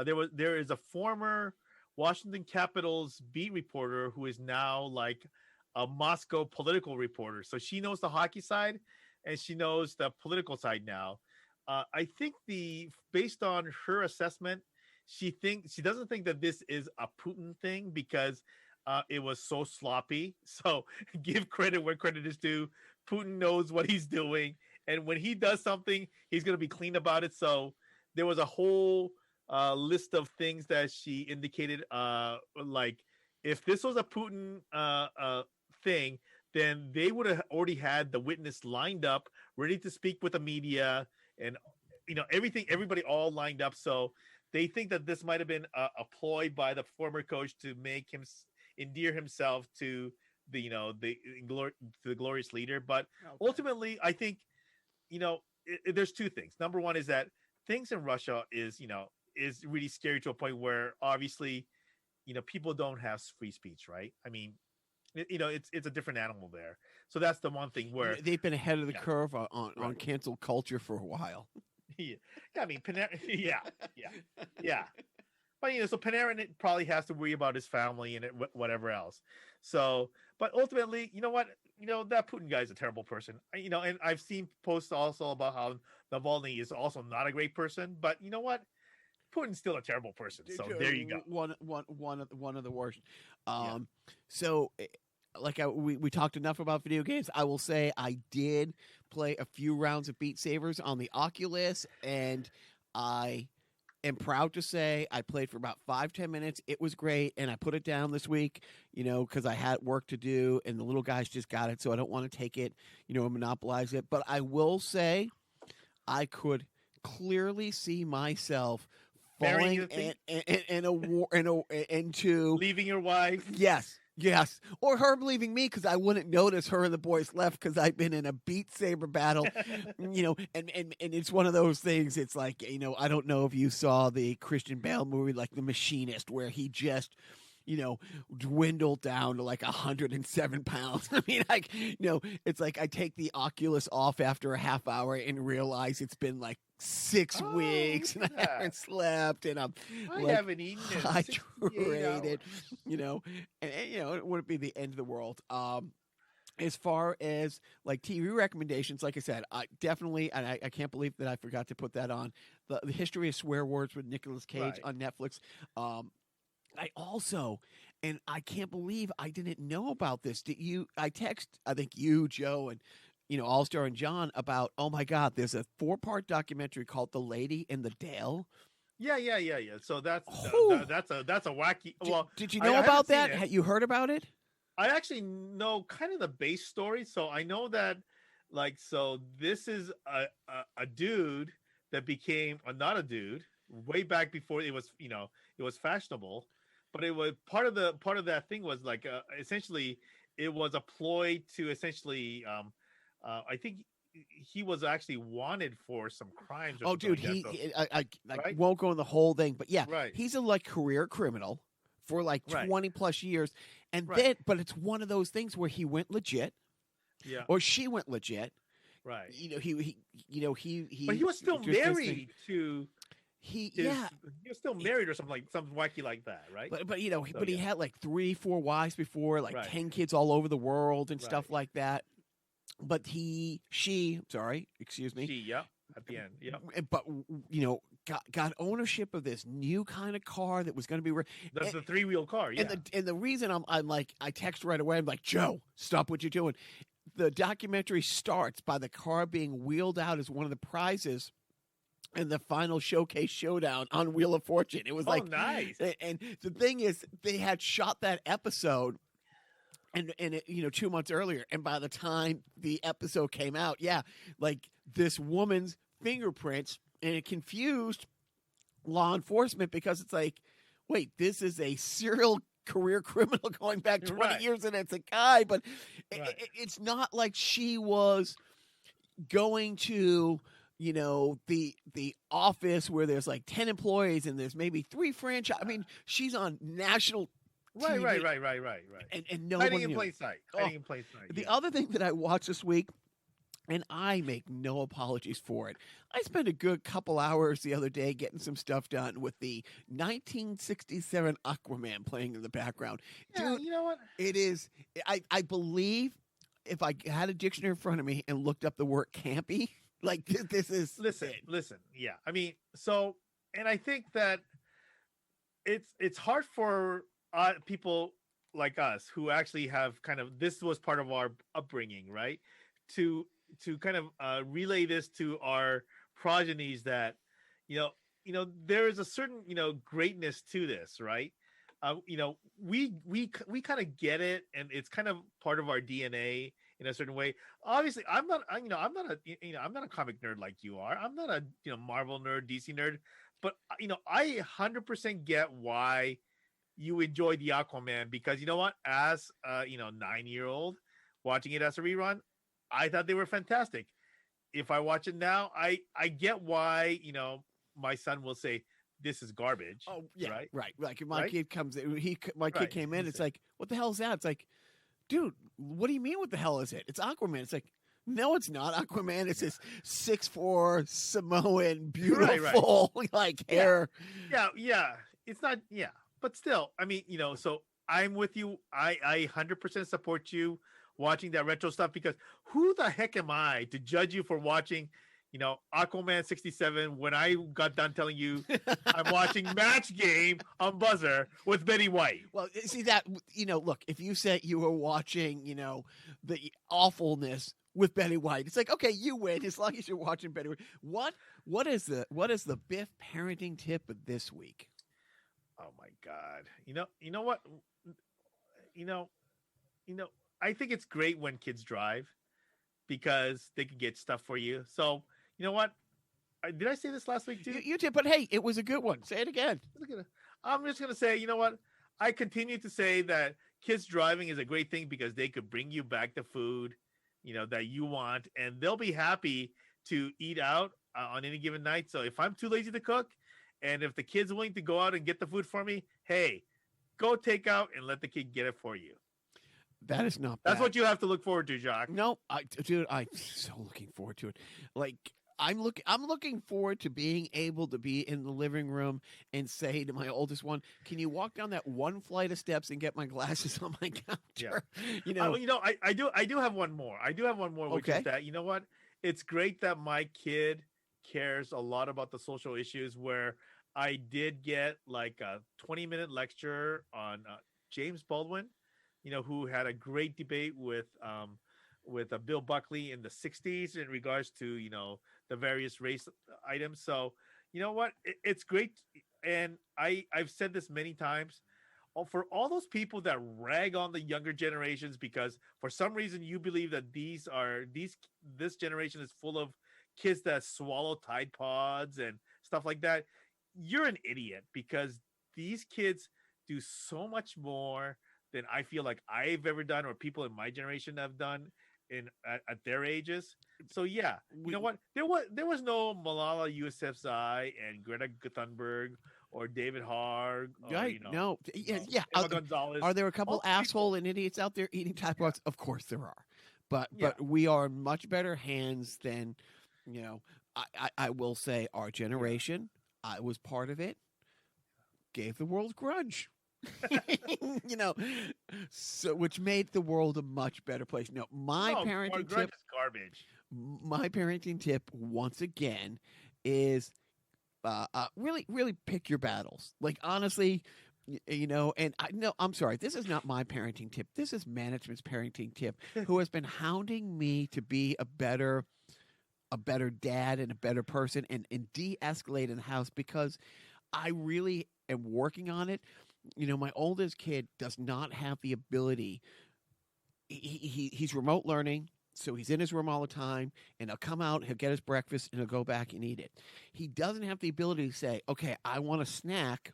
There is a former Washington Capitals beat reporter who is now like a Moscow political reporter. So she knows the hockey side and she knows the political side now. I think based on her assessment, she doesn't think that this is a Putin thing because it was so sloppy. So give credit where credit is due. Putin knows what he's doing, and when he does something, he's going to be clean about it. So there was a whole list of things that she indicated, like if this was a Putin thing, then they would have already had the witness lined up, ready to speak with the media, and you know everybody all lined up. So they think that this might have been a ploy by the former coach to make him endear himself to the glorious leader. But ultimately, I think there's two things. Number one is that things in Russia is really scary to a point where obviously people don't have free speech, right? I mean, it's a different animal there. So that's the one thing where they've been ahead of the curve on cancel culture for a while. Yeah, I mean, yeah. But so Panarin probably has to worry about his family and whatever else. So, but ultimately, you know what? That Putin guy is a terrible person. And I've seen posts also about how Navalny is also not a great person. But you know what? Putin's still a terrible person. So there you go. One of the worst. So. Like we talked enough about video games. I will say I did play a few rounds of Beat Sabers on the Oculus, and I am proud to say I played for about 5-10 minutes. It was great, and I put it down this week, because I had work to do, and the little guys just got it, so I don't want to take it, and monopolize it. But I will say I could clearly see myself falling into leaving your wife. Yes, or her leaving me because I wouldn't notice her and the boys left because I've been in a Beat Saber battle, and it's one of those things. It's like, I don't know if you saw the Christian Bale movie, like The Machinist, where he just, dwindled down to like 107 pounds. I mean, it's like I take the Oculus off after a half hour and realize it's been like 6 weeks and I haven't slept and I haven't eaten hydrated, and it wouldn't be the end of the world. As far as like TV recommendations, like I said, I definitely, and I can't believe that I forgot to put that on the History of Swear Words with Nicolas Cage on Netflix. I also, and I can't believe I didn't know about this. I think you, Joe, and All-Star and John about, oh my God, there's a 4-part documentary called The Lady in the Dale. Yeah. So that's a wacky. Did you know about that? Had you heard about it? I actually know kind of the base story. So I know that, this is a dude that became not a dude way back before it was fashionable. But it was part of that thing was essentially it was a ploy to essentially I think he was actually wanted for some crimes. Or Oh, something dude, like that, so, I right, won't go in the whole thing, but yeah, right, he's a like career criminal for like right, 20 plus years, and right, then but it's one of those things where he went legit yeah, or she went legit. right. You know, he you know But he was still just this thing. married to He his. yeah, He was still married or something wacky like that, right? but you know, So but he yeah, had like 3, 4 wives before, like right, 10 kids all over the world and stuff right. like that. But sorry, excuse me, She, yeah, at the end, yeah. but you know, got ownership of this new kind of car that was going to be That's the 3-wheel car, yeah. and the reason I'm like, I text right away, I'm like, Joe, stop what you're doing. The documentary starts by the car being wheeled out as one of the prizes in the final showcase showdown on Wheel of Fortune. It was Oh, like, nice. and the thing is, they had shot that episode and it, you know, 2 months earlier, and by the time the episode came out, yeah, like this woman's fingerprints, and it confused law enforcement because it's like, wait, this is a serial career criminal going back 20 Right. years, and it's a guy, but Right. it's not like she was going to, you know, the office where there's like 10 employees and there's maybe 3 franchise. I mean, she's on national Right, TV, right. and no Hiding one in knew. plain sight. Oh, Hiding in plain sight. The Yeah. other thing that I watched this week, and I make no apologies for it, I spent a good couple hours the other day getting some stuff done with the 1967 Aquaman playing in the background. Yeah, Dude, you know what? it is, I believe if I had a dictionary in front of me and looked up the word campy, like this is Listen, it. listen. Yeah, I mean, so, and I think that it's hard for people like us who actually have kind of, this was part of our upbringing, right? To kind of relay this to our progenies that, you know, there is a certain, you know, greatness to this, right? You know, we kind of get it, and it's kind of part of our DNA in a certain way. Obviously, I'm not, I'm not a comic nerd like you are. I'm not a, Marvel nerd, DC nerd, but I 100% get why you enjoy the Aquaman, because you know what, as 9-year-old watching it as a rerun, I thought they were fantastic. If I watch it now, I get why, my son will say this is garbage. Oh yeah, right. Like if my Right? kid comes, my kid Right. came in. He's It's like, like, what the hell is that? It's like, dude, what do you mean? What the hell is it? It's Aquaman. It's like, no, it's not Aquaman. It's this 6'4" Samoan, beautiful, like hair. yeah, it's not, yeah, but still, I mean, so I'm with you. I 100% support you watching that retro stuff, because who the heck am I to judge you for watching, Aquaman 67 when I got done telling you I'm watching Match Game on Buzzer with Betty White. Well, see that, look, if you said you were watching, the awfulness with Betty White, it's like, okay, you win as long as you're watching Betty White. What is the Biff parenting tip of this week? Oh my God. You know what? I think it's great when kids drive, because they can get stuff for you. So, you know what? Did I say this last week too? You did, but hey, it was a good one. Say it again. I'm just gonna say, you know what? I continue to say that kids driving is a great thing, because they could bring you back the food, that you want, and they'll be happy to eat out on any given night. So if I'm too lazy to cook, and if the kid's willing to go out and get the food for me, hey, go take out and let the kid get it for you. That is not bad. That's what you have to look forward to, Jacques. No, dude, I'm so looking forward to it. Like, I'm looking forward to being able to be in the living room and say to my oldest one, "Can you walk down that one flight of steps and get my glasses on my counter?" Yeah. I do have one more. Which Okay. is that, you know what? It's great that my kid cares a lot about the social issues, where I did get like a 20-minute lecture on James Baldwin, who had a great debate with Bill Buckley in the 60s in regards to, the various race items. So, you know what? It's great. And I've said this many times, for all those people that rag on the younger generations because for some reason you believe that this generation is full of kids that swallow Tide Pods and stuff like that, you're an idiot, because these kids do so much more than I feel like I've ever done, or people in my generation have done. at their ages. So yeah, you know what? There was no Malala Yousafzai and Greta Thunberg or David Harg or Right? No. Yeah. Emma Gonzalez. Are there a couple All these asshole people. and idiots out there eating Tide Pods? Of course there are, but Yeah. we are in much better hands than, I will say our generation. I was part of it. Gave the world grunge. So which made the world a much better place. No, my parenting grunge tip. is garbage. My parenting tip once again is really, really pick your battles. Like honestly, and I'm sorry, this is not my parenting tip. This is management's parenting tip, who has been hounding me to be a better dad and a better person and de-escalate in the house because I really am working on it. My oldest kid does not have the ability. He's remote learning. So he's in his room all the time, and he'll come out, he'll get his breakfast, and he'll go back and eat it. He doesn't have the ability to say, okay, I want a snack,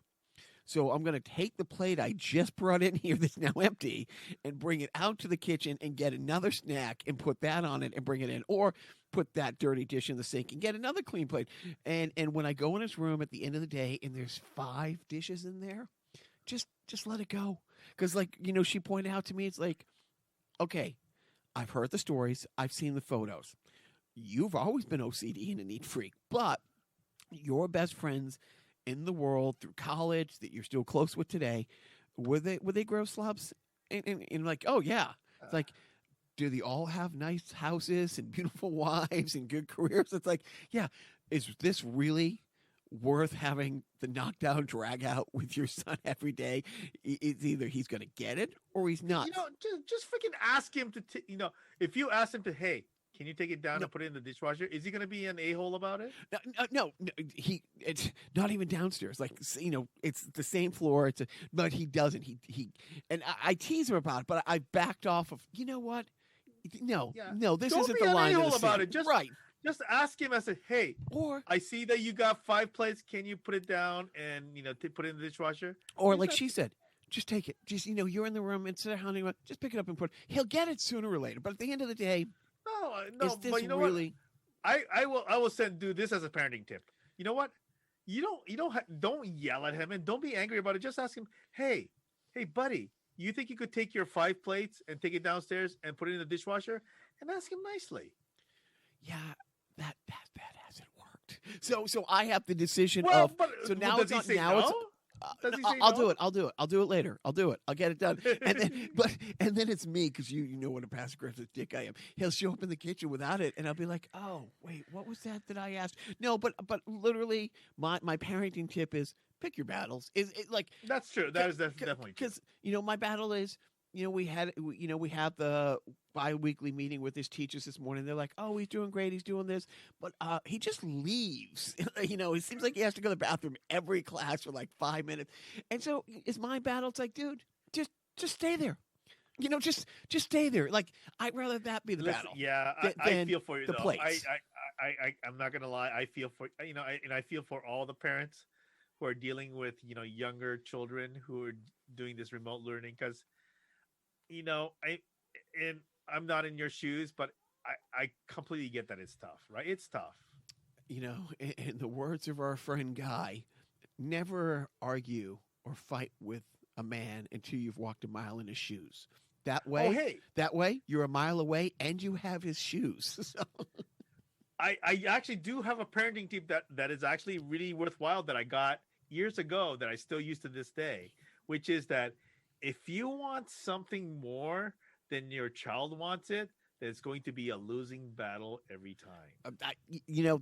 so I'm going to take the plate I just brought in here that's now empty and bring it out to the kitchen and get another snack and put that on it and bring it in, or put that dirty dish in the sink and get another clean plate. And when I go in his room at the end of the day and there's 5 dishes in there, just let it go. Because, she pointed out to me, it's like, okay, I've heard the stories. I've seen the photos. You've always been OCD and a neat freak, but your best friends in the world through college that you're still close with today, were they gross slobs? And like, oh yeah, it's like, do they all have nice houses and beautiful wives and good careers? It's like, yeah, is this really worth having the knockdown drag out with your son every day? It's either he's going to get it or he's not. Just freaking ask him to, if you ask him to, hey, can you take it down and put it in the dishwasher? Is he going to be an a-hole about it? No, it's not even downstairs. Like, it's the same floor. But he doesn't. And I tease him about it, but I backed off of, you know what? No, this Don't isn't be the an line a-hole of the about sand. it. Right. Just ask him. I said, hey, or I see that you got 5 plates. Can you put it down and, put it in the dishwasher? Or like she said, just take it. Just, you're in the room, instead of hounding him, just pick it up and put it. He'll get it sooner or later. But at the end of the day, no, is this but you know really... what? I will do this as a parenting tip. You know what? Don't yell at him and don't be angry about it. Just ask him, hey, buddy, you think you could take your 5 plates and take it downstairs and put it in the dishwasher? And ask him nicely. Yeah, that hasn't worked. So I have the decision so now does it's he on. say Now no? it's. I'll do it. I'll do it later. I'll do it. I'll get it done. And then it's me, because you know what a passive aggressive dick I am. He'll show up in the kitchen without it, and I'll be like, oh wait, what was that I asked? No, but literally, my parenting tip is pick your battles. Is it like that's true? That's definitely true. Because my battle is. We had the bi-weekly meeting with his teachers this morning. They're like, oh, he's doing great. He's doing this. But he just leaves. It seems like he has to go to the bathroom every class for like 5 minutes. And so is my battle. It's like, dude, just stay there. Just stay there. Like, I'd rather that be the battle. Yeah, I feel for you, the though. plates. I'm not going to lie. I feel for, and I feel for all the parents who are dealing with, younger children who are doing this remote learning, because I'm not in your shoes, but I completely get that it's tough, right? It's tough. In the words of our friend Guy, never argue or fight with a man until you've walked a mile in his shoes. That way, you're a mile away and you have his shoes. So. I actually do have a parenting tip that is actually really worthwhile that I got years ago that I still use to this day, which is that if you want something more than your child wants it, then it's going to be a losing battle every time.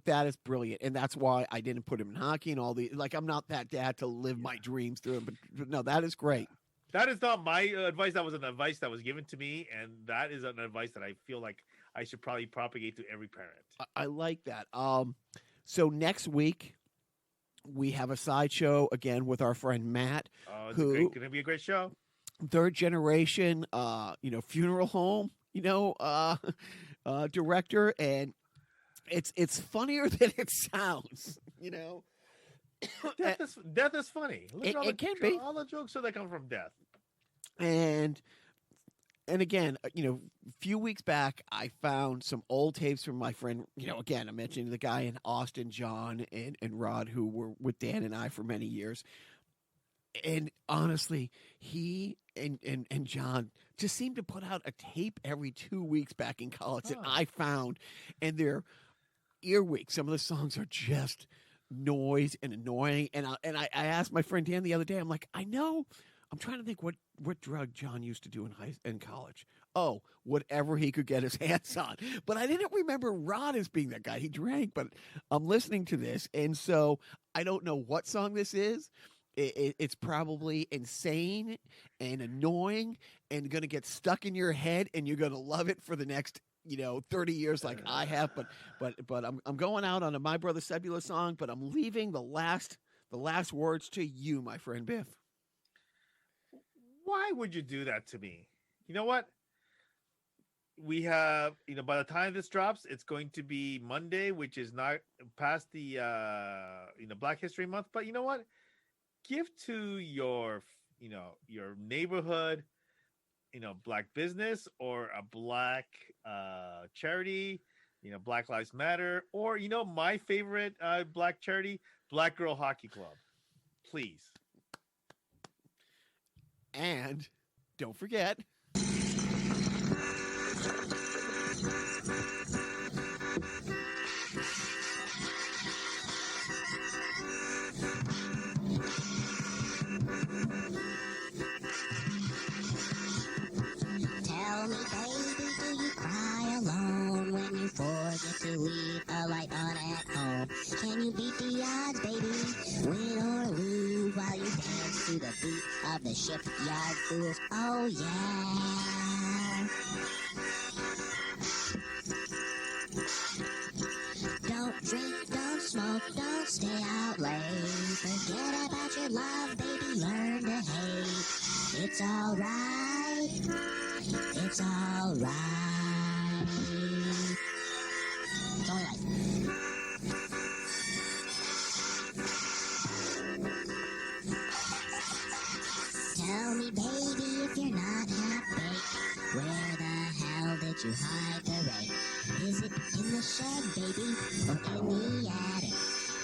That is brilliant. And that's why I didn't put him in hockey and all the, like, I'm not that dad to live my dreams through him, but no, that is great. That is not my advice. That was an advice that was given to me. And that is an advice that I feel like I should probably propagate to every parent. I like that. So next week, we have a sideshow again with our friend Matt. It's going to be a great show. 3rd generation, funeral home, director, and it's funnier than it sounds, Death is funny. It can be. All the jokes that come from death. And and again, a few weeks back, I found some old tapes from my friend. Again, I mentioned the guy in Austin, John and Rod, who were with Dan and I for many years. And honestly, he and John just seemed to put out a tape every 2 weeks back in college that I found, and they're earwigs. Some of the songs are just noise and annoying. And I asked my friend Dan the other day, I'm like, I know. I'm trying to think what drug John used to do in college. Oh, whatever he could get his hands on. But I didn't remember Rod as being that guy. He drank, but I'm listening to this, and so I don't know what song this is. It's probably insane and annoying and going to get stuck in your head, and you're going to love it for the next 30 years like I have. But I'm going out on a My Brother Sebula song, but I'm leaving the last words to you, my friend Biff. Why would you do that to me? You know what? We have, by the time this drops, it's going to be Monday, which is not past the, Black History Month. But you know what? Give to your neighborhood, Black business or a Black charity, Black Lives Matter, or, my favorite Black charity, Black Girl Hockey Club. Please. And don't forget, tell me, baby, do you cry alone when you forget to leave a light on at home? Can you beat the odds, baby? Win or lose while you dance to the beat of the shipyard fools? Oh, yeah. Don't drink, don't smoke, don't stay out late. Forget about your love, baby, learn to hate. It's alright. It's alright. It's only right. Tell me, baby, if you're not half-baked, where the hell did you hide the rake? Is it in the shed, baby, or in the attic?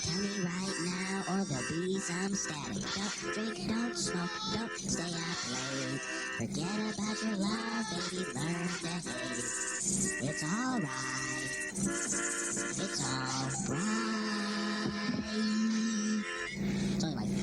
Tell me right now, or there'll be some static. Don't drink, don't smoke, don't stay up late. Forget about your love, baby, learn to hate. It's alright. It's alright. It's only like